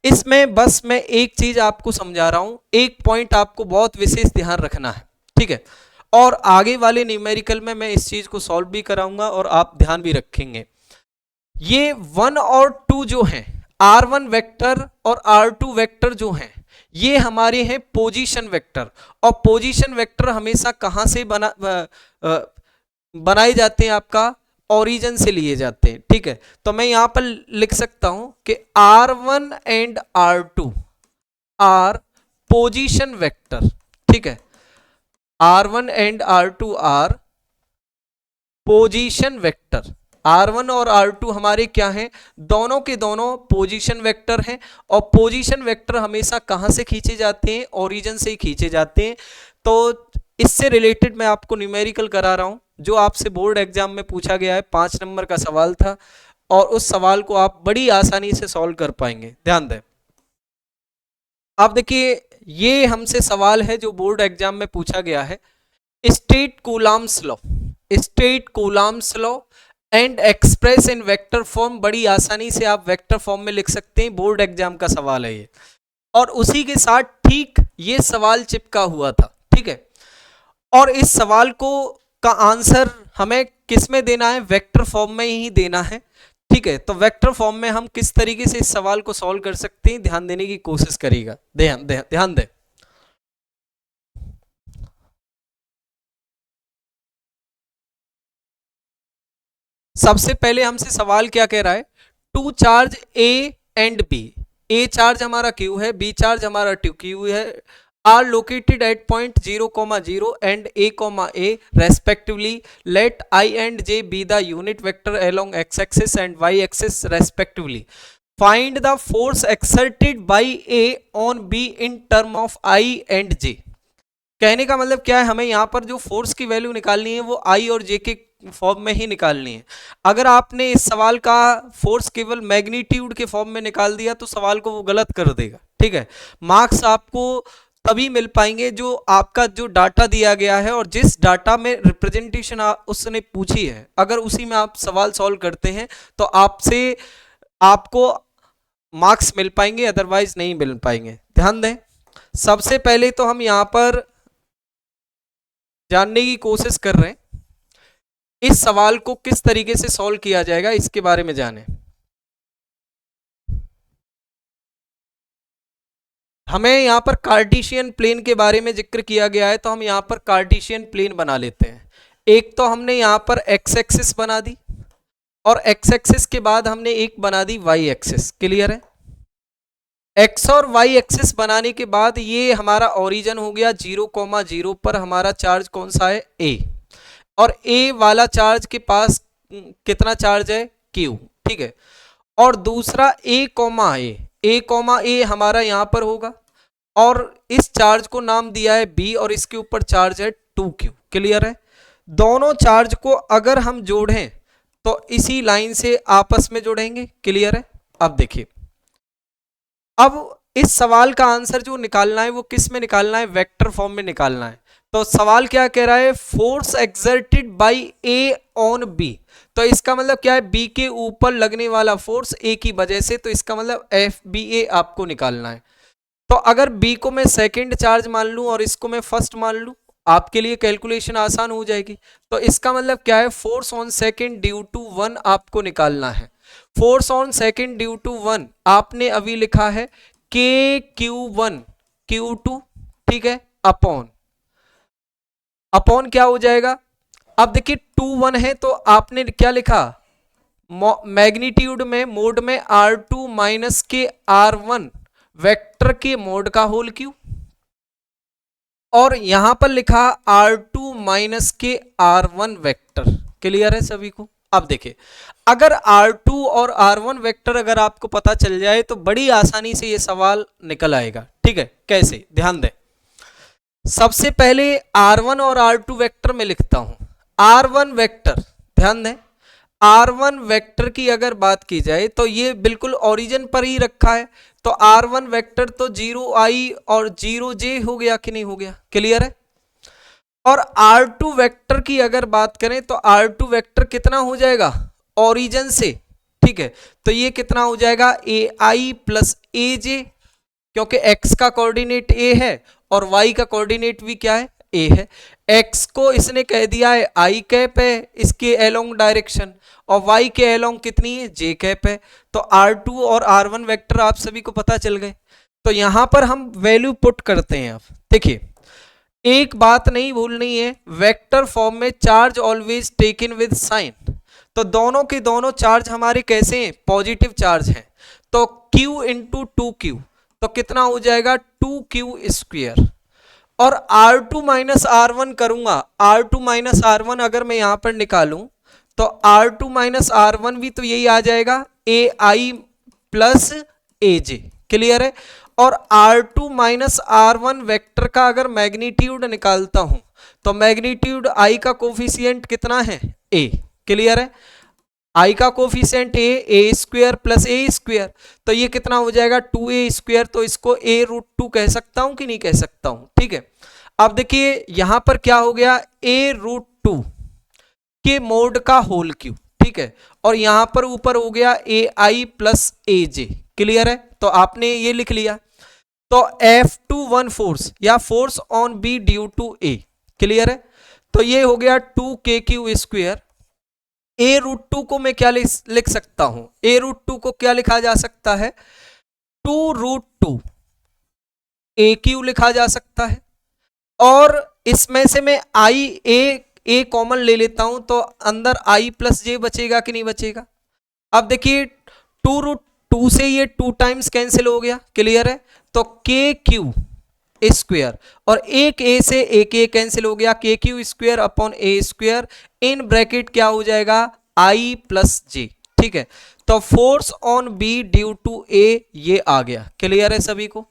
इसमें बस मैं एक चीज आपको समझा रहा हूं, एक पॉइंट आपको बहुत विशेष ध्यान रखना है, ठीक है? और आगे वाले न्यूमेरिकल में मैं इस चीज को सॉल्व भी कराऊंगा और आप ध्यान भी रखेंगे। ये 1 और 2 जो हैं, R1 वेक्टर और R2 वेक्टर जो हैं, ये हमारे हैं पोजीशन वेक्टर। और पोजीशन वेक्टर हमेशा कहां से बनाए जाते हैं? आपका ओरिजिन से लिए जाते हैं, ठीक है? तो मैं यहां पर लिख सकता हूं कि R1 and R2 are position vector, ठीक है? R1 and R2 are position vector. R1 और R2 हमारे क्या हैं? दोनों के दोनों पोजीशन वेक्टर हैं और पोजीशन वेक्टर हमेशा कहां से खींचे जाते हैं? ओरिजिन से ही खींचे जाते हैं। तो इससे रिलेटेड मैं आपको न्यूमेरिकल करा रहा हूं जो आपसे बोर्ड एग्जाम में पूछा गया है, 5 नंबर का सवाल था और उस सवाल को आप बड़ी आसानी से सॉल्व कर पाएंगे। ध्यान दें। अब देखिए, ये हमसे सवाल है जो बोर्ड एग्जाम में पूछा गया है। State Coulomb's law, state Coulomb's law and express in vector form. बड़ी आसानी से आप वेक्टर फॉर्म में लिख सकते हैं, बोर्ड एग्जाम का सवाल है ये। और उसी के साथ ठीक ये सवाल चिपका हुआ था, ठीक है? और इस सवाल को का आंसर हमें किस में देना है? वेक्टर फॉर्म में ही देना है, ठीक है? तो वेक्टर फॉर्म में हम किस तरीके से इस सवाल को सॉल्व कर सकते हैं, ध्यान देने की कोशिश करिएगा। ध्यान दें। सबसे पहले हमसे सवाल क्या कह रहा है? Two charge A and B, A charge हमारा क्यू है, बी चार्ज हमारा क्यू है, are located at point 0,0 and a, respectively. Let I and J be the unit vector along x axis and y axis respectively. Find the force exerted by A on B in term of i and j। कहने का मतलब क्या है? हमें यहां पर जो force की वैल्यू निकालनी है वो आई और जे के फॉर्म में ही निकालनी है। अगर आपने इस सवाल का फोर्स केवल मैग्नीट्यूड के फॉर्म में निकाल दिया तो सवाल को वो गलत कर देगा, ठीक है? मार्क्स आपको तभी मिल पाएंगे जो आपका जो डाटा दिया गया है और जिस डाटा में रिप्रेजेंटेशन उसने पूछी है, अगर उसी में आप सवाल सॉल्व करते हैं तो आपको मार्क्स मिल पाएंगे, अदरवाइज नहीं मिल पाएंगे। ध्यान दें। सबसे पहले तो हम यहां पर जानने की कोशिश कर रहे हैं इस सवाल को किस तरीके से सॉल्व किया जाएगा, इसके बारे में जानें। हमें यहां पर कार्टेशियन प्लेन के बारे में जिक्र किया गया है तो हम यहां पर कार्टेशियन प्लेन बना लेते हैं। एक तो हमने यहां पर एक्स एक्सिस बना दी और एक्स एक्सिस के बाद हमने एक बना दी वाई एक्सिस। क्लियर है? एक्स और वाई एक्सिस बनाने के बाद ये हमारा ओरिजिन हो गया 0,0 पर। हमारा चार्ज कौन सा है? ए। और ए वाला चार्ज के पास कितना चार्ज है? क्यू, ठीक है? और दूसरा ए कॉमा ए हमारा यहां पर होगा और इस चार्ज को नाम दिया है बी और इसके ऊपर चार्ज है 2q। क्लियर है? दोनों चार्ज को अगर हम जोड़ें तो इसी लाइन से आपस में जोड़ेंगे। क्लियर है? अब देखिए, अब इस सवाल का आंसर जो निकालना है वो किस में निकालना है? वेक्टर फॉर्म में निकालना है। तो सवाल क्या कह रहा है? Force exerted by A on B. तो इसका मतलब क्या है? बी के ऊपर लगने वाला फोर्स ए की वजह से, तो इसका मतलब एफ बी ए आपको निकालना है। तो अगर बी को मैं सेकंड चार्ज मान लूं और इसको मैं फर्स्ट मान लूं, आपके लिए कैलकुलेशन आसान हो जाएगी। तो इसका मतलब क्या है? Force on second due to 1 आपको निकालना है। Force on second due to 1 आपने अभी लिखा है के Q1 Q2, ठीक है? अपॉन क्या हो जाएगा? अब देखिए 2 1 है तो आपने क्या लिखा? मैग्नीट्यूड में मोड में R2 माइनस के R1 वेक्टर के मोड का होल क्यू, और यहां पर लिखा R2 माइनस के R1 वेक्टर। क्लियर है सभी को? अब देखिए, अगर R2 और R1 वेक्टर अगर आपको पता चल जाए तो बड़ी आसानी से ये सवाल निकल आएगा, ठीक है? कैसे? ध्यान दें। सबसे पहले R1 और R2 वेक्टर में लिखता हूं। R1 वेक्टर, ध्यान दें, R1 वेक्टर की अगर बात की जाए तो ये बिल्कुल ओरिजिन पर ही रखा है, तो R1 वेक्टर तो 0i और 0j हो गया कि नहीं हो गया, क्लियर है। और R2 वेक्टर की अगर बात करें तो R2 वेक्टर कितना हो जाएगा ओरिजिन से, ठीक है, तो ये कितना हो जाएगा ai प्लस aj, क्योंकि x का कोऑर्डिनेट a है और y का कोऑर्डिनेट भी क्या है a है। x को इसने कह दिया है i कैप है इसके अलोंग डायरेक्शन, और y के अलोंग कितनी है j कैप है। तो R2 और R1 वेक्टर आप सभी को पता चल गए। तो यहां पर हम वैल्यू पुट करते हैं। अब देखिए एक बात नहीं भूलनी है, वेक्टर फॉर्म में charge always taken with sign, तो दोनों के दोनों चार्ज हमारे कैसे हैं पॉजिटिव चार्ज हैं। तो q इंटू 2q तो कितना हो जाएगा 2q स्क्वायर, और R2 माइनस R1 करूंगा, R2 माइनस R1 अगर मैं यहां पर निकालूं तो R2 माइनस R1 भी तो यही आ जाएगा ai प्लस aj, क्लियर है। और R2 माइनस R1 वेक्टर का अगर मैग्नीट्यूड निकालता हूं तो मैग्नीट्यूड I का कोफिशिएंट कितना है a, क्लियर है, I का coefficient a square plus a square, तो ये कितना हो जाएगा 2a स्क्वायर, तो इसको a√2 कह सकता हूं कि नहीं कह सकता हूं, ठीक है। अब देखिए यहां पर क्या हो गया a√2 के मोड का होल क्यूब, ठीक है, और यहां पर ऊपर हो गया ai प्लस aj, क्लियर है, तो आपने ये लिख लिया। तो F21 फोर्स या force on B due to A, clear है, तो ये हो गया 2kq स्क्वायर। a√2 को मैं क्या लिख सकता हूं, a√2 को क्या लिखा जा सकता है 2√2 aq लिखा जा सकता है, और इसमें से मैं a कॉमन ले लेता हूं तो अंदर i प्लस जे बचेगा कि नहीं बचेगा। अब देखिए 2√2 से ये 2 टाइम्स कैंसिल हो गया, क्लियर है, तो kq स्क्वायर और एक a से एक a कैंसिल हो गया, kq square upon a square in bracket क्या हो जाएगा i प्लस जे, ठीक है। तो force on b due to a ये आ गया, क्लियर है सभी को।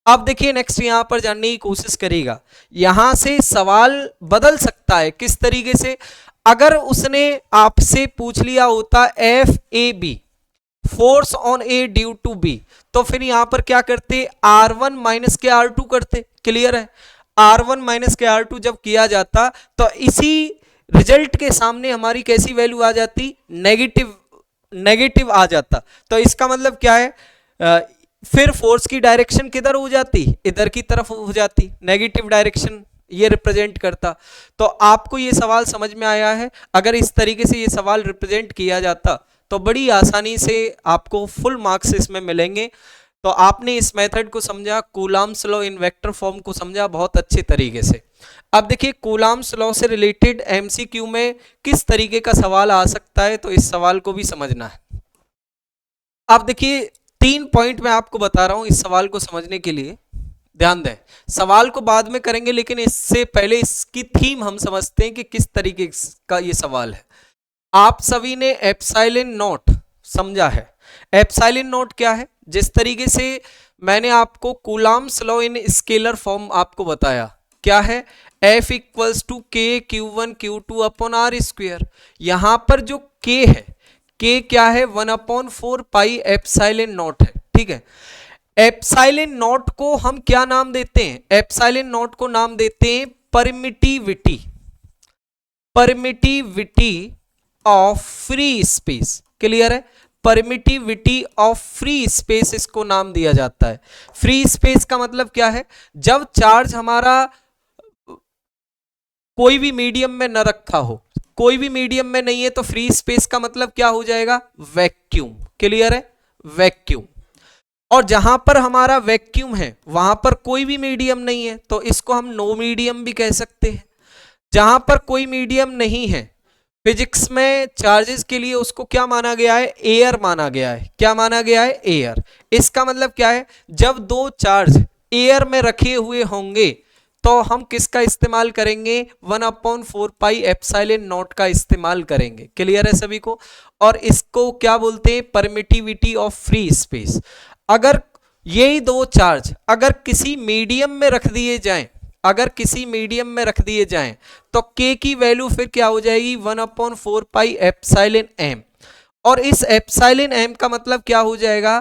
अब देखिए नेक्स्ट यहां पर जानने की कोशिश करेगा, यहां से सवाल बदल सकता है किस तरीके से, अगर उसने आपसे पूछ लिया होता FAB force on A due to B, तो फिर यहां पर क्या करते R1 माइनस के R2 करते, क्लियर है, R1 माइनस के R2 जब किया जाता तो इसी रिजल्ट के सामने हमारी कैसी वैल्यू आ जाती नेगेटिव आ जाता। तो इसका मतलब क्या है फिर फोर्स की डायरेक्शन किधर हो जाती इधर की तरफ हो जाती, नेगेटिव डायरेक्शन ये रिप्रेजेंट करता। तो आपको ये सवाल समझ में आया है, अगर इस तरीके से ये सवाल रिप्रेजेंट किया जाता तो बड़ी आसानी से आपको फुल मार्क्स इसमें मिलेंगे। तो आपने इस मेथड को समझा, कूलम्ब्स लॉ इन वेक्टर फॉर्म को समझा बहुत अच्छे तरीके से। अब देखिए कूलम्ब्स लॉ से रिलेटेड एमसीक्यू में किस तरीके का सवाल आ सकता है, तो इस सवाल को भी समझना है। अब देखिए 3 पॉइंट मैं आपको बता रहा हूं इस सवाल को समझने के लिए, ध्यान दें, सवाल को बाद में करेंगे लेकिन इससे पहले इसकी थीम हम समझते हैं कि किस तरीके का ये सवाल है। आप सभी ने एप्सिलॉन नॉट समझा है, एप्सिलॉन नॉट क्या है, जिस तरीके से मैंने आपको Coulomb's law in scalar form आपको बताया, क्या है F equals to k q1 q2 upon R square, यहां पर जो k है k क्या है 1/4 पाई एप्सिलॉन नॉट है, ठीक है। एप्सिलॉन नॉट को हम क्या नाम देते हैं, एप्सिलॉन नॉट को नाम देते हैं permittivity of free space, clear है, परमिटिविटी ऑफ फ्री स्पेस इसको नाम दिया जाता है। फ्री स्पेस का मतलब क्या है, जब चार्ज हमारा कोई भी मीडियम में न रखा हो, कोई भी मीडियम में नहीं है, तो फ्री स्पेस का मतलब क्या हो जाएगा वैक्यूम, क्लियर है, वैक्यूम। और जहां पर हमारा वैक्यूम है वहां पर कोई भी मीडियम नहीं है तो इसको हम नो मीडियम भी कह सकते हैं। जहां पर कोई मीडियम नहीं है फिजिक्स में चार्जेस के लिए उसको क्या माना गया है एयर माना गया है, क्या माना गया है एयर। इसका मतलब क्या है, जब दो चार्ज एयर में रखे हुए होंगे तो हम किसका इस्तेमाल करेंगे 1/4 पाई एप्सिलॉन नॉट का इस्तेमाल करेंगे, क्लियर है सभी को। और इसको क्या बोलते हैं परमिटिविटी ऑफ फ्री स्पेस। अगर यही दो चार्ज अगर किसी मीडियम में रख दिए जाएं अगर किसी मीडियम में रख दिए जाएं तो k की वैल्यू फिर क्या हो जाएगी 1/4 पाई एप्सिलॉन m, और इस एप्सिलॉन m का मतलब क्या हो जाएगा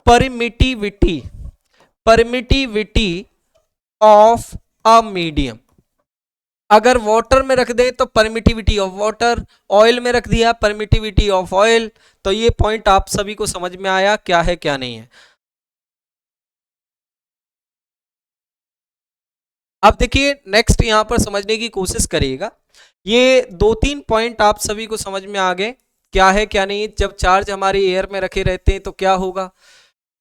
permittivity, permittivity of a medium. अगर वाटर में रख दें तो परमिटिविटी ऑफ वाटर, ऑयल में रख दिया परमिटिविटी ऑफ ऑयल। तो ये पॉइंट आप सभी को समझ में आया क्या है क्या नहीं है। अब देखिए नेक्स्ट यहां पर समझने की कोशिश करिएगा, ये 2-3 पॉइंट आप सभी को समझ में आ गए क्या है क्या नहीं। जब चार्ज हमारे एयर में रखे रहते हैं तो क्या होगा,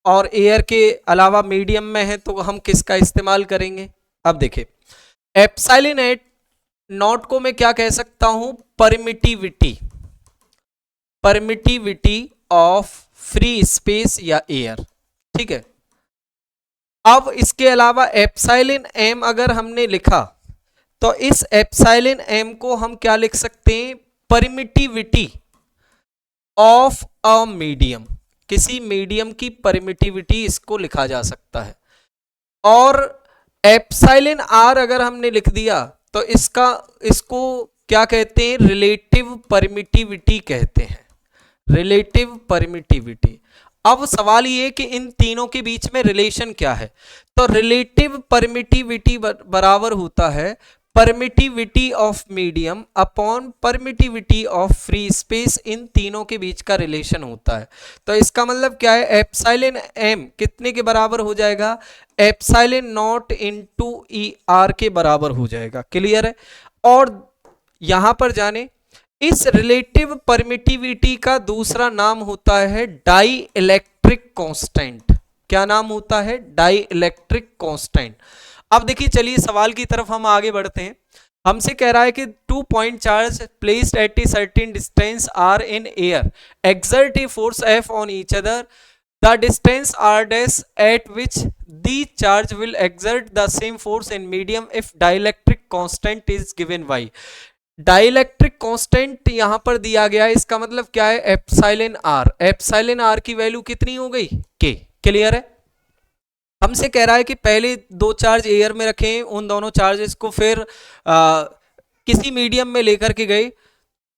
और एयर के अलावा मीडियम में है तो हम किसका इस्तेमाल करेंगे। अब देखिए एप्सिलॉन एट नॉट को मैं क्या कह सकता हूं, permittivity, permittivity of free space या एयर, ठीक है। अब इसके अलावा एप्सिलॉन एम अगर हमने लिखा तो इस एप्सिलॉन एम को हम क्या लिख सकते हैं, परमिटिविटी ऑफ अ मीडियम, किसी मीडियम की परमिटिविटी इसको लिखा जा सकता है। और एप्सिलॉन आर अगर हमने लिख दिया तो इसको क्या कहते हैं, रिलेटिव परमिटिविटी कहते हैं, रिलेटिव परमिटिविटी। अब सवाल ये कि इन तीनों के बीच में रिलेशन क्या है, तो रिलेटिव परमिटिविटी बराबर होता है permittivity of medium upon permittivity of free space, इन तीनों के बीच का रिलेशन होता है। तो इसका मतलब क्या है, एप्सिलॉन एम कितने के बराबर हो जाएगा, epsilon not into E R के बराबर हो जाएगा। क्लियर है। और यहां पर जाने इस रिलेटिव परमिटिविटी का दूसरा नाम होता है डाई इलेक्ट्रिक कांस्टेंट। क्या नाम होता है, डाई इलेक्ट्रिक कांस्टेंट। अब देखिए चलिए सवाल की तरफ हम आगे बढ़ते हैं। हमसे कह रहा है कि 2 point charge placed at a certain distance R in air exert a force F on each other, the distance R dash at which the charge will exert the same force in medium if dielectric constant is given by. Dielectric constant यहां पर दिया गया है, इसका मतलब क्या है, epsilon R. Epsilon R की वैल्यू कितनी हो गई, के। क्लियर है। हमसे कह रहा है कि पहले दो चार्ज एयर में रखें, उन दोनों चार्जेस को फिर किसी मीडियम में लेकर के गए।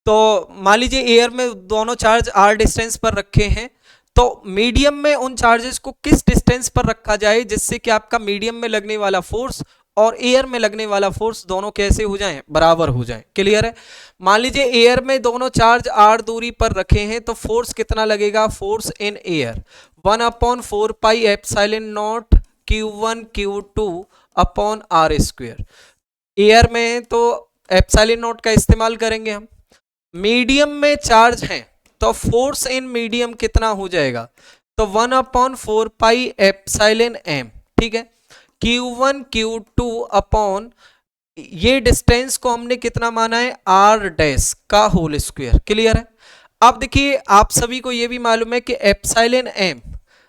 तो मान लीजिए एयर में दोनों चार्ज आर डिस्टेंस पर रखे हैं, तो मीडियम में उन चार्जेस को किस डिस्टेंस पर रखा जाए जिससे कि आपका मीडियम में लगने वाला फोर्स और एयर में लगने वाला फोर्स दोनों कैसे हो जाएं, बराबर हो जाएं। क्लियर है। मान लीजिए एयर में दोनों चार्ज आर दूरी पर रखे हैं तो फोर्स कितना लगेगा, force in air 1/4 pi epsilon naught Q1 Q2 upon R square. Air में तो एप्सिलॉन नॉट का इस्तेमाल करेंगे हम। मीडियम में चार्ज है तो फोर्स इन मीडियम कितना हो जाएगा, तो 1/4 पाई एप्सिलॉन m, ठीक है। Q1 Q2 अपॉन ये डिस्टेंस को हमने कितना माना है, r डैश का होल स्क्वायर। क्लियर है। अब देखिए आप सभी को ये भी मालूम है कि एप्सिलॉन m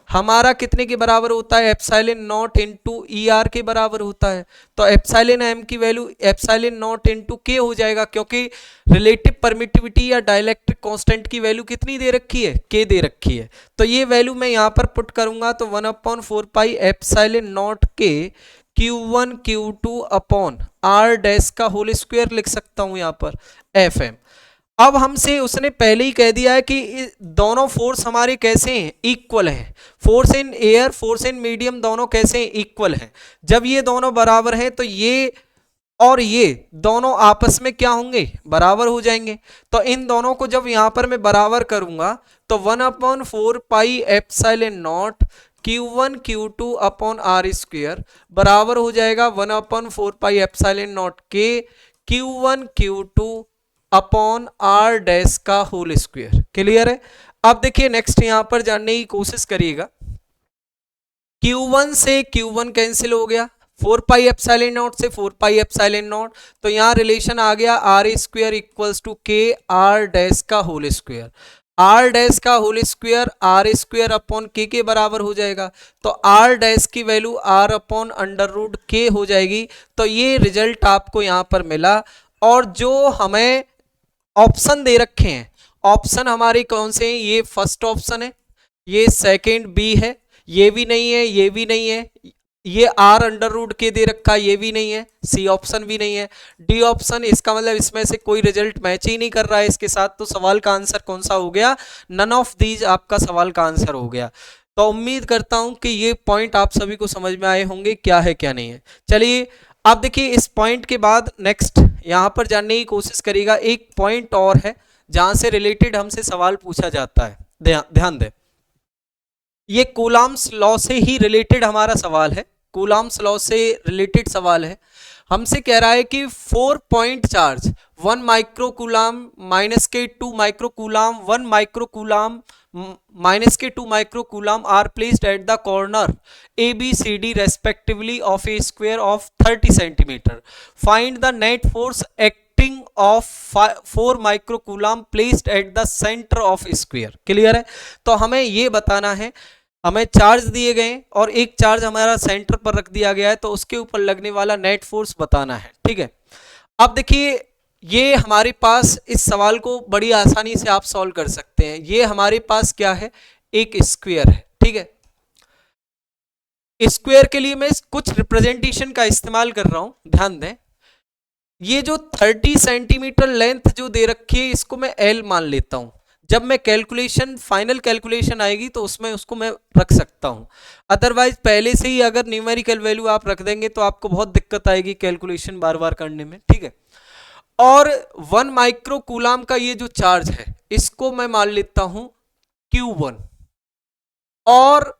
हमारा कितने के बराबर होता है, epsilon not into E R के बराबर होता है। तो एप्सिलॉन एम की वैल्यू एप्सिलॉन नॉट इनटू के हो जाएगा, क्योंकि रिलेटिव परमिटिविटी या डाइलेक्ट्रिक कांस्टेंट की वैल्यू कितनी दे रखी है, के दे रखी है। तो ये वैल्यू मैं यहाँ पर पुट करूंगा तो 1/4 pi epsilon not K Q1 Q2 upon R dash का होल स्क्वायर लिख सकता हूं यहाँ पर एफ एम। अब हमसे उसने पहले ही कह दिया है कि दोनों फोर्स हमारे कैसे हैं, इक्वल हैं। Force in air, force in medium दोनों कैसे हैं, इक्वल हैं। जब ये दोनों बराबर हैं तो ये और ये दोनों आपस में क्या होंगे, बराबर हो जाएंगे। तो इन दोनों को जब यहां पर मैं बराबर करूंगा तो 1/4 pi epsilon naught Q1 Q2 upon R square बराबर हो जाएगा 1/4 pi epsilon not K Q1 Q2 upon R dash का होल स्क्वायर। क्लियर है। अब देखिए नेक्स्ट यहां पर जानने की कोशिश करिएगा। Q1 से Q1 कैंसिल हो गया, 4 पाई एप्सिलॉन नॉट से 4 पाई एप्सिलॉन नॉट, तो यहां रिलेशन आ गया R square equals to K R dash का होल स्क्वायर। आर डैश का whole square R square upon K बराबर हो जाएगा। तो आर डैश की value R upon under root K हो जाएगी। तो ये रिजल्ट आपको यहां पर मिला। और जो हमें ऑप्शन दे रखे हैं, ऑप्शन हमारे कौन से हैं, ये फर्स्ट ऑप्शन है, ये सेकंड बी है, ये भी नहीं है, ये भी नहीं है, ये आर अंडर रूट के दे रखा है, ये भी नहीं है, सी ऑप्शन भी नहीं है, डी ऑप्शन, इसका मतलब इसमें से कोई रिजल्ट मैच ही नहीं कर रहा है इसके साथ, तो सवाल का आंसर कौन सा हो गया, नन ऑफ दीज आपका सवाल का आंसर हो गया। तो उम्मीद करता हूं कि ये पॉइंट आप सभी को समझ में आए होंगे क्या है क्या नहीं है। चलिए अब देखिए इस पॉइंट के बाद नेक्स्ट यहां पर जानने की कोशिश करिएगा, एक पॉइंट और है जहां से रिलेटेड हमसे सवाल पूछा जाता है, ध्यान दें, ये कूलाम्स लॉ से ही रिलेटेड हमारा सवाल है, कूलाम्स लॉ से रिलेटेड सवाल है। हमसे कह रहा है कि 4 point charge 1 micro coulomb minus के 2 micro coulomb 1 micro coulomb minus के 2 micro coulomb are placed at the corner A B C D respectively of a square of 30 centimetre, find the net force acting of 4 micro coulomb placed at the centre of square. Clear है? तो हमें ये बताना है, हमें charge दिए गए और एक चार्ज हमारा सेंटर पर रख दिया गया है, तो उसके ऊपर लगने वाला नेट फोर्स बताना है। ठीक है, अब देखिए ये हमारे पास इस सवाल को बड़ी आसानी से आप सॉल्व कर सकते हैं। ये हमारे पास क्या है, एक स्क्वायर है। ठीक है, स्क्वायर के लिए मैं कुछ रिप्रेजेंटेशन का इस्तेमाल कर रहा हूं, ध्यान दें। ये जो 30 सेंटीमीटर लेंथ जो दे रखी है इसको मैं एल मान लेता हूं, जब मैं कैलकुलेशन फाइनल कैलकुलेशन आएगी तो उसमें उसको मैं रख सकता हूं, अदरवाइज पहले से ही अगर न्यूमेरिकल वैल्यू आप रख देंगे तो आपको बहुत दिक्कत आएगी कैलकुलेशन बार बार करने में। ठीक है, और 1 माइक्रो कूलाम का ये जो चार्ज है इसको मैं मान लेता हूं Q1, और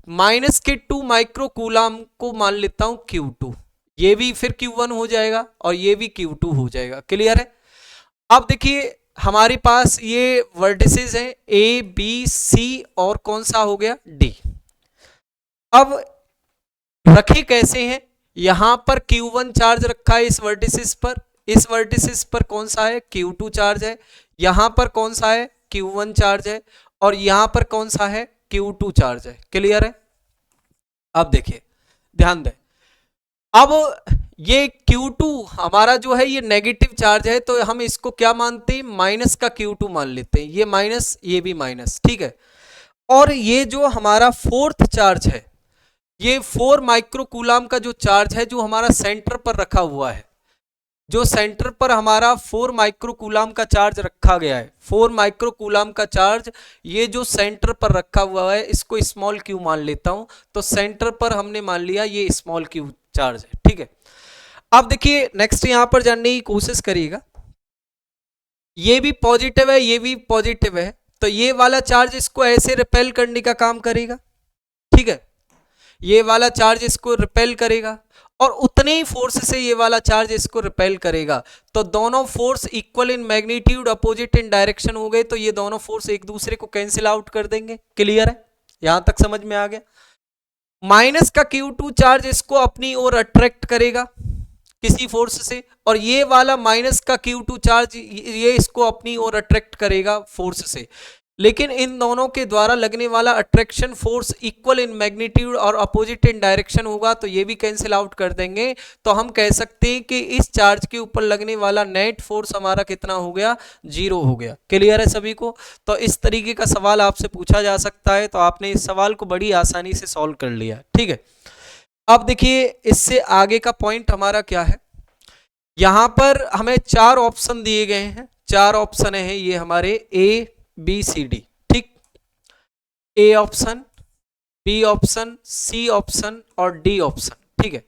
माइनस के 2 माइक्रो कूलाम को मान लेता हूं Q2, ये भी फिर Q1 हो जाएगा और ये भी Q2 हो जाएगा। क्लियर है? अब देखिए हमारे पास ये वर्टिसेस हैं ए बी सी और कौन सा हो गया, डी। अब रखे कैसे हैं, यहां पर Q1 चार्ज रखा है इस वर्टिसेस पर, इस वर्टिसेस पर कौन सा है, Q2 चार्ज है, यहां पर कौन सा है, Q1 चार्ज है, और यहां पर कौन सा है, Q2 चार्ज है। क्लियर है? अब देखिए ध्यान दें, अब ये Q2 हमारा जो है ये नेगेटिव चार्ज है, तो हम इसको क्या मानते हैं, माइनस का Q2 मान लेते हैं, ये माइनस ये भी माइनस। ठीक है, और ये जो हमारा फोर्थ चार्ज है, ये 4 माइक्रो कूलाम का जो चार्ज है जो हमारा सेंटर पर रखा हुआ है, जो सेंटर पर हमारा 4 माइक्रो कूलाम का चार्ज रखा गया है, 4 माइक्रो कूलाम का चार्ज ये जो सेंटर पर रखा हुआ है इसको स्मॉल क्यू मान लेता हूं, तो सेंटर पर हमने मान लिया ये स्मॉल क्यू चार्ज है। ठीक है, अब देखिए नेक्स्ट यहां पर जानने की कोशिश करिएगा, ये भी पॉजिटिव है ये भी पॉजिटिव है, तो ये वाला चार्ज इसको ऐसे रिपेल करने का काम करेगा। ठीक है, ये वाला चार्ज इसको रिपेल करेगा और उतने ही फोर्स से ये वाला चार्ज इसको रिपेल करेगा, तो दोनों force equal in magnitude opposite in direction हो गए, तो ये दोनों फोर्स एक दूसरे को कैंसिल आउट कर देंगे। क्लियर है? यहां तक समझ में आ गया? माइनस का Q2 चार्ज इसको अपनी ओर अट्रैक्ट करेगा किसी फोर्स से, और ये वाला माइनस का Q2 चार्ज ये इसको अपनी ओर अट्रैक्ट करेगा फोर्स से, लेकिन इन दोनों के द्वारा लगने वाला attraction force equal in magnitude और अपोजिट इन डायरेक्शन होगा, तो ये भी कैंसिल आउट कर देंगे, तो हम कह सकते हैं कि इस चार्ज के ऊपर लगने वाला नेट फोर्स हमारा कितना हो गया, 0 हो गया। क्लियर है सभी को? तो इस तरीके का सवाल आपसे पूछा जा सकता है, तो आपने इस सवाल को बड़ी आसानी से सॉल्व कर लिया। ठीक है, अब देखिए इससे आगे का पॉइंट हमारा क्या है, यहां पर हमें 4 ऑप्शन दिए गए हैं, 4 ऑप्शन है ये हमारे ए बी सी डी। ठीक, A option, B option, C option और डी ऑप्शन। ठीक है,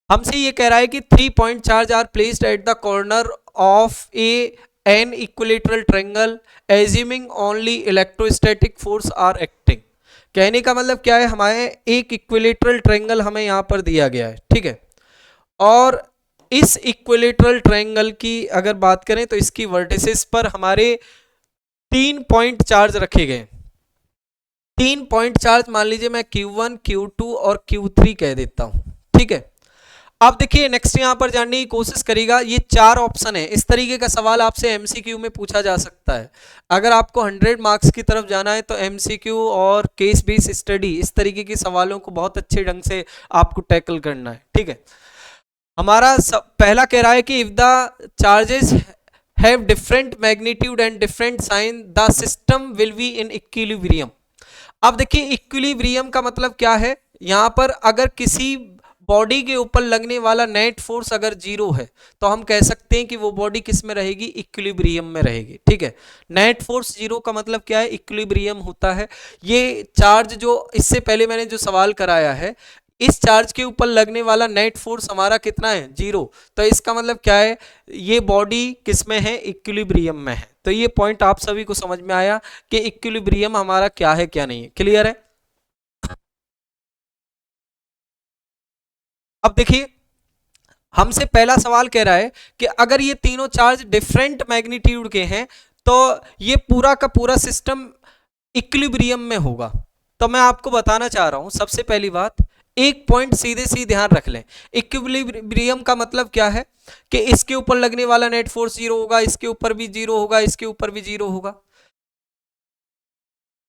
हमसे ये कह रहा है कि 3 point charge are placed at the corner of a an equilateral triangle assuming only electrostatic force are acting. कहने का मतलब क्या है, हमारे एक इक्विलेटरल ट्रायंगल हमें यहां पर दिया गया है। ठीक है, और इस इक्विलेटरल ट्रायंगल की अगर बात करें तो इसकी वर्टिसेस पर हमारे 3 पॉइंट चार्ज रखे गए। 3 पॉइंट चार्ज मान लीजिए मैं Q1, Q2 और Q3 कह देता हूं। ठीक है, अब देखिए नेक्स्ट यहां पर जानने की कोशिश करिएगा, ये 4 ऑप्शन है, इस तरीके का सवाल आपसे MCQ में पूछा जा सकता है। अगर आपको 100 मार्क्स की तरफ जाना है तो MCQ और केस बेस्ड स्टडी इस तरीके के सवालों को बहुत अच्छे ढंग से आपको टैकल करना है। ठीक है, हमारा पहला कह रहा है कि if the charges have different magnitude and different sign the system will be in equilibrium. अब देखिए इक्विलिब्रियम का मतलब क्या है, यहाँ पर अगर किसी बॉडी के ऊपर लगने वाला नेट फोर्स अगर जीरो है तो हम कह सकते हैं कि वो बॉडी किस में रहेगी, इक्विलिब्रियम में रहेगी। ठीक है, नेट फोर्स जीरो का मतलब क्या है, इक्विलिब्रियम होता है। ये चार्ज जो इससे पहले मैंने जो सवाल कराया है, इस चार्ज के ऊपर लगने वाला नेट फोर्स हमारा कितना है, जीरो। तो इसका मतलब क्या है, ये बॉडी किस में है, इक्विलिब्रियम में है। तो ये पॉइंट आप सभी को समझ में आया कि इक्विलिब्रियम हमारा क्या है क्या नहीं है। क्लियर है। अब देखिए, हमसे पहला सवाल कह रहा है कि अगर ये तीनों चार्ज डिफरेंट मैग्नीट्यूड के हैं तो ये पूरा का पूरा सिस्टम इक्विलिब्रियम में होगा। तो मैं आपको बताना चाह रहा हूं, सबसे पहली बात, एक पॉइंट सीधे सीधे ध्यान रख लें। इक्विलिब्रियम का मतलब क्या है कि इसके ऊपर लगने वाला नेट फोर्स जीरो होगा, इसके ऊपर भी जीरो होगा, इसके ऊपर भी जीरो होगा।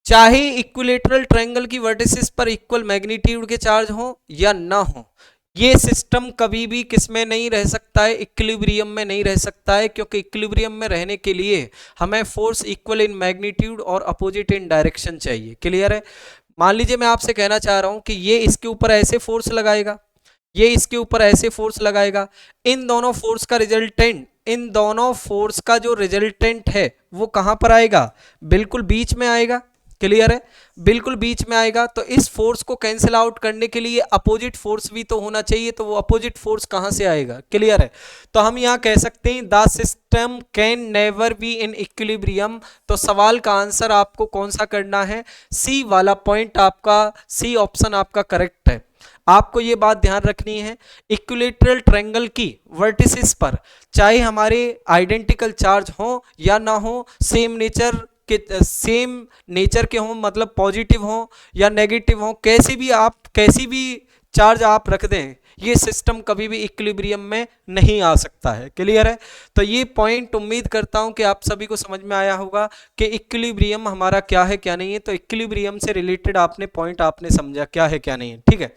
चाहे इक्विलेटरल ट्रायंगल की वर्टिसेस पर इक्वल मैग्नीट्यूड के चार्ज हो या ना हो, ये सिस्टम कभी भी किस में नहीं रह सकता है, इक्विलिब्रियम में नहीं रह सकता है, क्योंकि इक्विलिब्रियम में रहने के लिए हमें फोर्स इक्वल इन मैग्नीट्यूड और अपोजिट इन डायरेक्शन चाहिए। क्लियर है। मान लीजिए मैं आपसे कहना चाह रहा हूं कि ये इसके ऊपर ऐसे फोर्स लगाएगा, ये इसके ऊपर ऐसे फोर्स लगाएगा, इन दोनों फोर्स का रिजल्टेंट, इन दोनों फोर्स का जो रिजल्टेंट है वो कहां पर आएगा, बिल्कुल बीच में आएगा। क्लियर है, बिल्कुल बीच में आएगा। तो इस फोर्स को कैंसिल आउट करने के लिए अपोजिट फोर्स भी तो होना चाहिए, तो वो अपोजिट फोर्स कहां से आएगा। क्लियर है। तो हम यहां कह सकते हैं the system can never be in equilibrium. तो सवाल का आंसर आपको कौन सा करना है, सी वाला पॉइंट आपका, सी ऑप्शन आपका करेक्ट है। आपको ये बात ध्यान रखनी है, इक्विलेटरल ट्रायंगल की वर्टिसेस पर चाहे हमारे आइडेंटिकल चार्ज हो या ना हो, सेम नेचर के हों, मतलब पॉजिटिव हों या नेगेटिव हों, कैसी भी चार्ज आप रख दें, ये सिस्टम कभी भी इक्विलिब्रियम में नहीं आ सकता है। क्लियर है। तो ये पॉइंट उम्मीद करता हूं कि आप सभी को समझ में आया होगा कि इक्विलिब्रियम हमारा क्या है क्या नहीं है। तो इक्विलिब्रियम से रिलेटेड आपने पॉइंट आपने समझा क्या है क्या नहीं है। ठीक है।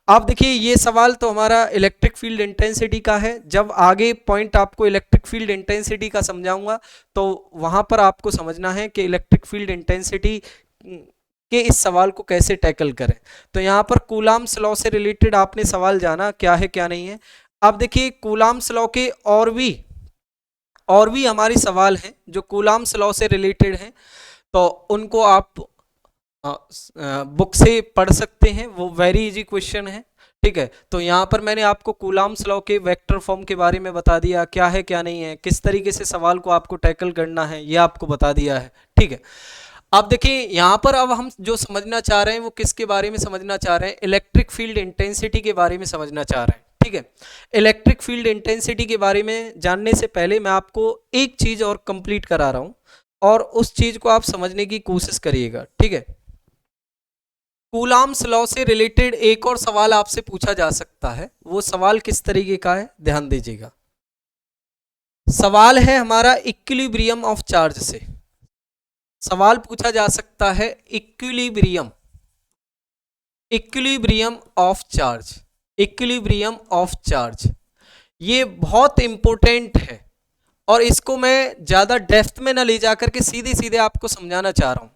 आप देखिए, ये सवाल तो हमारा इलेक्ट्रिक फील्ड इंटेंसिटी का है। जब आगे पॉइंट आपको इलेक्ट्रिक फील्ड इंटेंसिटी का समझाऊंगा तो वहां पर आपको समझना है कि इलेक्ट्रिक फील्ड इंटेंसिटी के इस सवाल को कैसे टैकल करें। तो यहाँ पर कूलाम्स लॉ से रिलेटेड आपने सवाल जाना क्या है क्या नहीं है। अब देखिए, कूलाम्स लॉ के और भी हमारे सवाल हैं जो कूलाम्स लॉ से रिलेटेड हैं, तो उनको आप बुक से पढ़ सकते हैं, वो वेरी इजी क्वेश्चन है। ठीक है। तो यहाँ पर मैंने आपको कूलाम्स लॉ के वेक्टर फॉर्म के बारे में बता दिया, क्या है क्या नहीं है, किस तरीके से सवाल को आपको टैकल करना है, ये आपको बता दिया है। ठीक है। अब देखिए, यहाँ पर अब हम जो समझना चाह रहे हैं वो किसके बारे में समझना चाह रहे हैं, इलेक्ट्रिक फील्ड इंटेंसिटी के बारे में समझना चाह रहे हैं। ठीक है। इलेक्ट्रिक फील्ड इंटेंसिटी के बारे में जानने से पहले मैं आपको एक चीज और कंप्लीट करा रहा हूं, और उस चीज को आप समझने की कोशिश करिएगा। ठीक है। कूलाम्स लॉ से रिलेटेड एक और सवाल आपसे पूछा जा सकता है, वो सवाल किस तरीके का है, ध्यान दीजिएगा। सवाल है हमारा इक्विलिब्रियम ऑफ चार्ज से सवाल पूछा जा सकता है, equilibrium of charge, equilibrium of charge. ये बहुत इंपॉर्टेंट है और इसको मैं ज्यादा डेप्थ में ना ले जाकर के सीधे सीधे आपको समझाना चाह रहा हूं।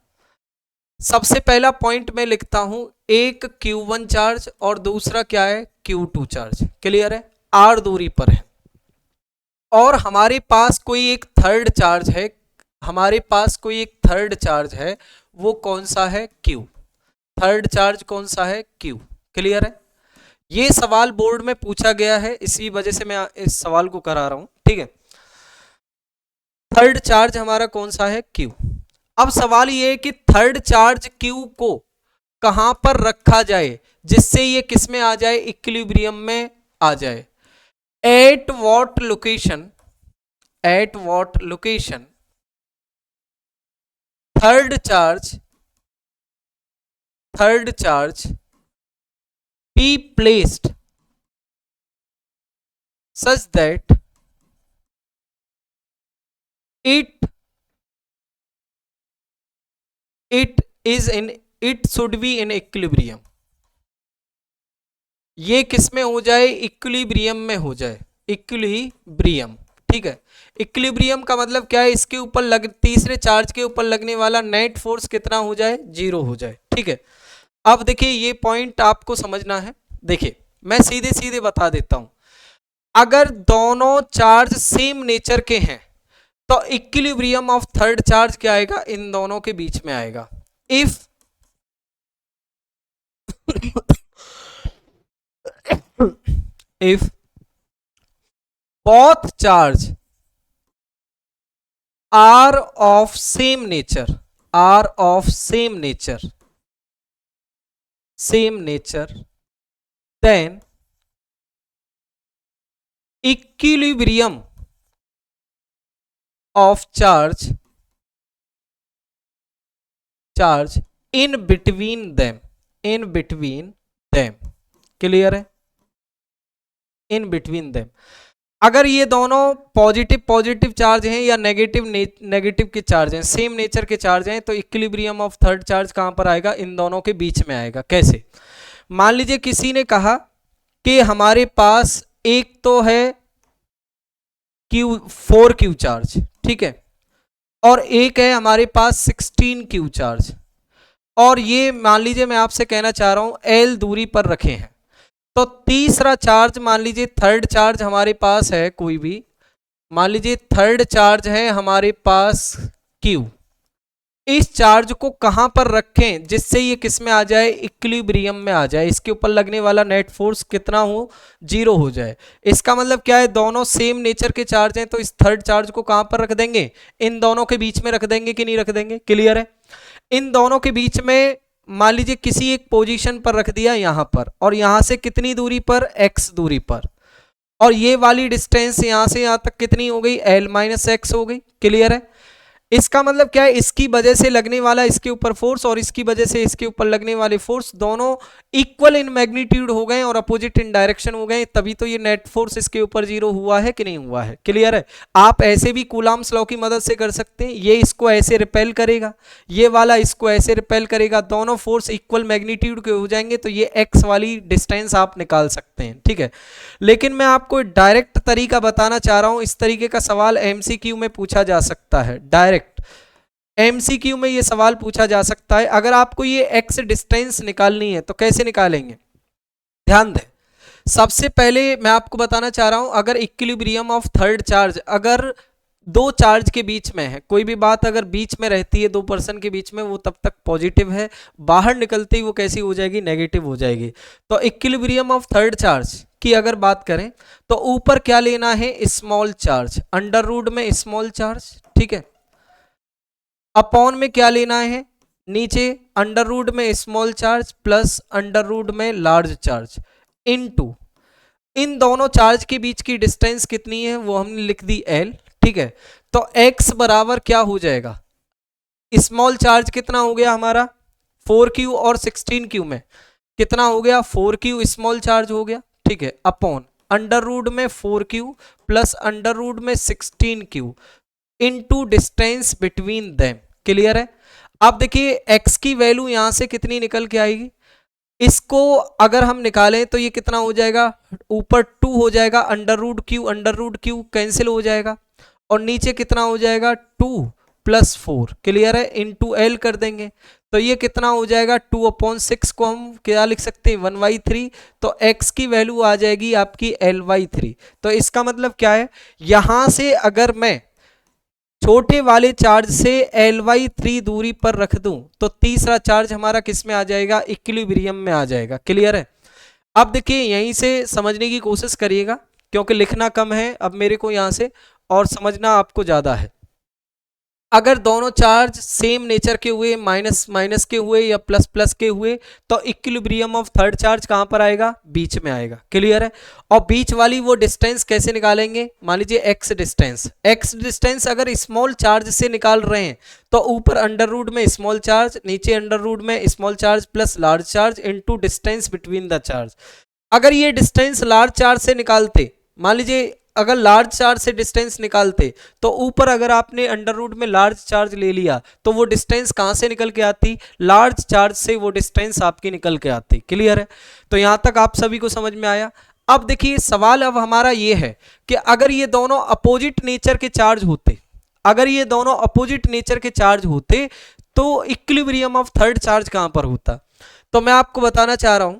सबसे पहला पॉइंट मैं लिखता हूं, एक Q1 चार्ज और दूसरा क्या है, Q2 चार्ज। क्लियर है, R दूरी पर है, और हमारे पास कोई एक थर्ड चार्ज है, हमारे पास कोई एक थर्ड चार्ज है, वो कौन सा है, Q। थर्ड चार्ज कौन सा है, Q। क्लियर है। ये सवाल बोर्ड में पूछा गया है, इसी वजह से मैं इस सवाल को करा रहा हूं। ठीक है। थर्ड चार्ज हमारा कौन सा है, Q। अब सवाल ये है कि थर्ड चार्ज Q को कहां पर रखा जाए जिससे ये किस में आ जाए, इक्विलिब्रियम में आ जाए। At what location, at what location third charge be placed such that it should be in equilibrium। ये किस में हो जाए, इक्विलिब्रियम में हो जाए, इक्विलिब्रियम। ठीक है। इक्विलिब्रियम का मतलब क्या है, इसके ऊपर तीसरे चार्ज के ऊपर लगने वाला नेट फोर्स कितना हो जाए, जीरो हो जाए। ठीक है। अब देखिए ये पॉइंट आपको समझना है। देखिए मैं सीधे सीधे बता देता हूं, अगर दोनों चार्ज सेम नेचर के हैं तो इक्विलिब्रियम ऑफ थर्ड चार्ज क्या आएगा, इन दोनों के बीच में आएगा। If if both charge are of same nature, are of same nature, same nature, then equilibrium of charge in between them, in between them, clear है, इन बिटवीन देम। अगर ये दोनों पॉजिटिव पॉजिटिव चार्ज हैं या negative negative के charge हैं, same nature के charge हैं, तो इक्विलिब्रियम ऑफ थर्ड चार्ज कहां पर आएगा, इन दोनों के बीच में आएगा। कैसे, मान लीजिए किसी ने कहा कि हमारे पास एक तो है क्यू 4 क्यू चार्ज, ठीक है, और एक है हमारे पास 16 क्यू चार्ज, और ये मान लीजिए मैं आपसे कहना चाह रहा हूं एल दूरी पर रखे हैं। तो तीसरा चार्ज, मान लीजिए थर्ड चार्ज हमारे पास है कोई भी, मान लीजिए थर्ड चार्ज है हमारे पास Q, इस चार्ज को कहां पर रखें जिससे ये किस में आ जाए, इक्विलिब्रियम में आ जाए, इसके ऊपर लगने वाला नेट फोर्स कितना हो, 0 हो जाए। इसका मतलब क्या है, दोनों सेम नेचर के चार्ज हैं, तो इस थर्ड चार्ज को कहां पर रख देंगे, इन दोनों के बीच में रख देंगे कि नहीं रख देंगे, क्लियर है। इन दोनों के बीच में मान लीजिए किसी एक पोजीशन पर रख दिया यहां पर, और यहां से कितनी दूरी पर, x दूरी पर, और ये वाली डिस्टेंस यहां से यहां तक कितनी हो गई, l माइनस एक्स हो गई, क्लियर है। इसका मतलब क्या है, इसकी वजह से लगने वाला इसके ऊपर फोर्स और इसकी वजह से इसके ऊपर लगने वाले फोर्स दोनों इक्वल इन मैग्नीट्यूड हो गए और अपोजिट इन डायरेक्शन हो गए, तभी तो ये नेट फोर्स इसके ऊपर 0 हुआ है कि नहीं हुआ है, क्लियर है। आप ऐसे भी कूलाम्स लॉ की मदद से कर सकते हैं, ये इसको ऐसे रिपेल करेगा, ये वाला इसको ऐसे रिपेल करेगा, दोनों फोर्स इक्वल मैग्नीट्यूड के हो जाएंगे, तो ये एक्स वाली डिस्टेंस आप निकाल सकते हैं, ठीक है। लेकिन मैं आपको डायरेक्ट तरीका बताना चाह रहा हूं, इस तरीके का सवाल एमसीक्यू में पूछा जा सकता है, डायरेक्ट एमसीक्यू में ये सवाल पूछा जा सकता है। अगर आपको ये एक्स डिस्टेंस निकालनी है तो कैसे निकालेंगे, ध्यान दें। सबसे पहले मैं आपको बताना चाह रहा हूं, अगर इक्विलिब्रियम ऑफ थर्ड चार्ज अगर दो चार्ज के बीच में है, कोई भी बात अगर बीच में रहती है दो पर्सन के बीच में, वो तब तक पॉजिटिव है, बाहर निकलते ही वो कैसी हो जाएगी, नेगेटिव हो जाएगी। तो इक्विलिब्रियम ऑफ थर्ड चार्ज की अगर बात करें तो ऊपर क्या लेना है, स्मॉल चार्ज, अंडर रूट में स्मॉल चार्ज, ठीक है, अपॉन में क्या लेना है, नीचे अंडर रूट में small charge plus under root में लार्ज चार्ज, इनटू इन दोनों चार्ज के बीच की डिस्टेंस कितनी है वो हमने लिख दी L, ठीक है। तो x बराबर क्या हो जाएगा, स्मॉल चार्ज कितना हो गया हमारा 4Q और 16Q में कितना हो गया 4Q स्मॉल चार्ज हो गया, ठीक है, अपॉन अंडर रूट में 4Q प्लस अंडर रूट में 16Q into distance between them, clear है। अब देखिए x की वैल्यू यहां से कितनी निकल के आएगी, इसको अगर हम निकालें तो ये कितना हो जाएगा, ऊपर 2 हो जाएगा, अंडर रूट क्यू कैंसिल हो जाएगा, और नीचे कितना हो जाएगा 2 प्लस 4, क्लियर है, इनटू L कर देंगे, तो ये कितना हो जाएगा 2/6 को हम क्या लिख सकते हैं 1/3, तो x की वैल्यू आ जाएगी आपकी L/3। तो इसका मतलब क्या है, यहां से अगर मैं छोटे वाले चार्ज से L/3 दूरी पर रख दूं तो तीसरा चार्ज हमारा किस में आ जाएगा, इक्विलिब्रियम में आ जाएगा, क्लियर है। अब देखिए यहीं से समझने की कोशिश करिएगा क्योंकि लिखना कम है अब मेरे को यहां से, और समझना आपको ज्यादा है। अगर दोनों चार्ज सेम नेचर के हुए, माइनस माइनस के हुए या प्लस प्लस के हुए, तो इक्विलिब्रियम ऑफ थर्ड चार्ज कहां पर आएगा, बीच में आएगा, क्लियर है। और बीच वाली वो डिस्टेंस कैसे निकालेंगे, मान लीजिए एक्स डिस्टेंस अगर स्मॉल चार्ज से निकाल रहे हैं तो ऊपर अंडर रूट में स्मॉल चार्ज, नीचे अंडर रूट में small charge plus large charge into distance between the charge. अगर ये डिस्टेंस लार्ज चार्ज से निकालते, मान लीजिए अगर लार्ज चार्ज से डिस्टेंस निकालते तो ऊपर अगर आपने अंडर रूट में लार्ज चार्ज ले लिया तो वो डिस्टेंस कहां से निकल के आती, लार्ज चार्ज से वो डिस्टेंस आपकी निकल के आती, क्लियर है। तो यहां तक आप सभी को समझ में आया। अब देखिए सवाल अब हमारा ये है कि अगर ये दोनों अपोजिट नेचर के चार्ज होते, अगर ये दोनों अपोजिट नेचर के चार्ज होते तो इक्विलिब्रियम ऑफ थर्ड चार्ज कहां पर होता। तो मैं आपको बताना चाह रहा हूं,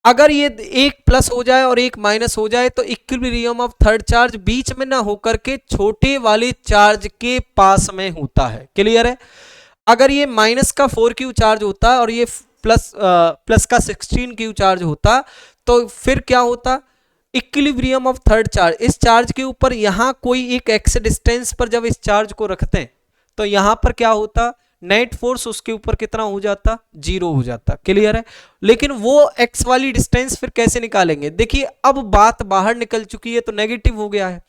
अगर ये एक प्लस हो जाए और एक माइनस हो जाए तो इक्विलिब्रियम ऑफ थर्ड चार्ज बीच में ना होकर के छोटे वाले चार्ज के पास में होता है। क्लियर है? अगर ये माइनस का 4q चार्ज होता और ये प्लस का 16q चार्ज होता तो फिर क्या होता, इक्विलिब्रियम ऑफ थर्ड चार्ज, इस चार्ज के ऊपर यहां कोई एक एक्स डिस्टेंस पर जब इस चार्ज को रखते हैं तो यहां पर क्या होता, नेट फोर्स उसके ऊपर कितना हो जाता, 0 हो जाता। क्लियर है? लेकिन वो एक्स वाली डिस्टेंस फिर कैसे निकालेंगे, देखिए अब बात बाहर निकल चुकी है तो नेगेटिव हो गया है,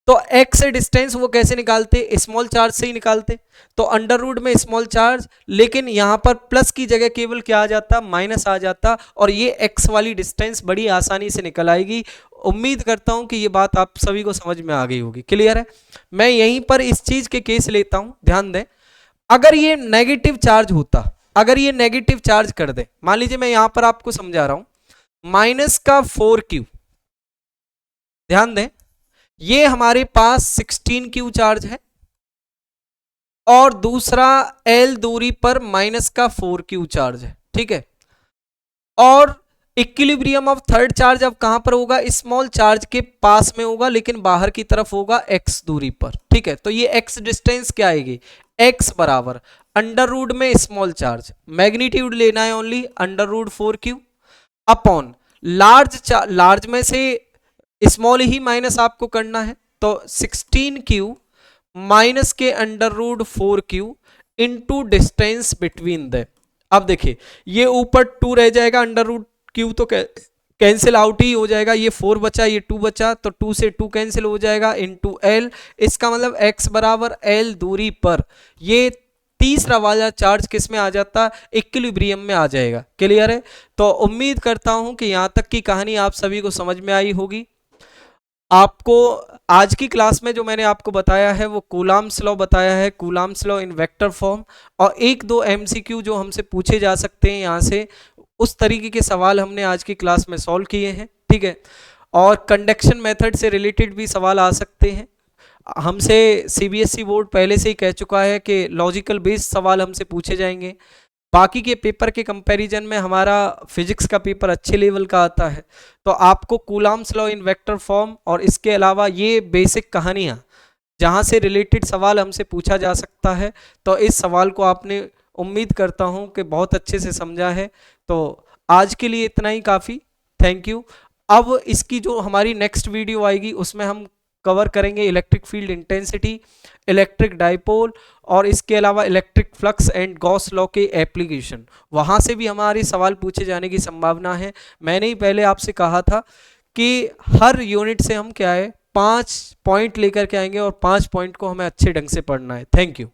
तो x से डिस्टेंस वो कैसे निकालते, स्मॉल चार्ज से ही निकालते, तो अंडर रूट में स्मॉल चार्ज, लेकिन यहां पर प्लस की जगह केवल क्या आ जाता, माइनस आ जाता, और ये x वाली डिस्टेंस बड़ी आसानी से निकल आएगी। उम्मीद करता हूं कि ये बात आप सभी को समझ में आ गई होगी। क्लियर है? मैं यहीं पर इस चीज के केस लेता हूं, ध्यान दें, अगर ये नेगेटिव चार्ज होता, अगर ये नेगेटिव चार्ज कर दे, मान लीजिए मैं यहां पर आपको समझा रहा हूं, माइनस का 4q, ध्यान दें ये हमारे पास 16q चार्ज है और दूसरा l दूरी पर माइनस का 4q चार्ज है, ठीक है, और इक्विलिब्रियम ऑफ थर्ड चार्ज अब कहां पर होगा, स्मॉल चार्ज के पास में होगा लेकिन बाहर की तरफ होगा x दूरी पर, ठीक है, तो ये x डिस्टेंस क्या आएगी, x बराबर अंडर रूट में स्मॉल चार्ज, मैग्नीट्यूड लेना है only under root 4q upon large में से स्मॉल ही माइनस आपको करना है, तो 16q माइनस के under root 4q into distance between the, अब देखिए ये ऊपर 2 रह जाएगा, अंडर रूट q तो कैंसिल आउट ही हो जाएगा, ये 4 बचा ये 2 बचा, तो 2 से 2 कैंसिल हो जाएगा इंटू l, इसका मतलब x बराबर l दूरी पर ये तीसरा वाला चार्ज किस में आ जाता, इक्विलिब्रियम में आ जाएगा। क्लियर है? तो उम्मीद करता हूं कि यहां तक की कहानी आप सभी को समझ में आई होगी। आपको आज की क्लास में जो मैंने आपको बताया है वो कूलाम्स लॉ बताया है, coulombs law in vector form, और एक दो एमसीक्यू जो हमसे पूछे जा सकते हैं यहाँ से, उस तरीके के सवाल हमने आज की क्लास में सॉल्व किए हैं, ठीक है, और कंडक्शन मेथड से रिलेटेड भी सवाल आ सकते हैं। हमसे सीबीएसई बोर्ड पहले से ही कह चुका है कि लॉजिकल बेस्ड सवाल हमसे पूछे जाएंगे, बाकी के पेपर के कंपैरिजन में हमारा फिजिक्स का पेपर अच्छे लेवल का आता है, तो आपको coulombs law in vector form और इसके अलावा ये बेसिक कहानियाँ जहाँ से रिलेटेड सवाल हमसे पूछा जा सकता है, तो इस सवाल को आपने उम्मीद करता हूँ कि बहुत अच्छे से समझा है। तो आज के लिए इतना ही काफ़ी, थैंक यू। अब इसकी जो हमारी नेक्स्ट वीडियो आएगी उसमें हम कवर करेंगे electric field intensity, electric dipole, और इसके अलावा electric flux and Gauss law के एप्लीकेशन, वहाँ से भी हमारे सवाल पूछे जाने की संभावना है। मैंने ही पहले आपसे कहा था कि हर यूनिट से हम क्या है 5 पॉइंट लेकर के आएंगे और 5 पॉइंट को हमें अच्छे ढंग से पढ़ना है। Thank you.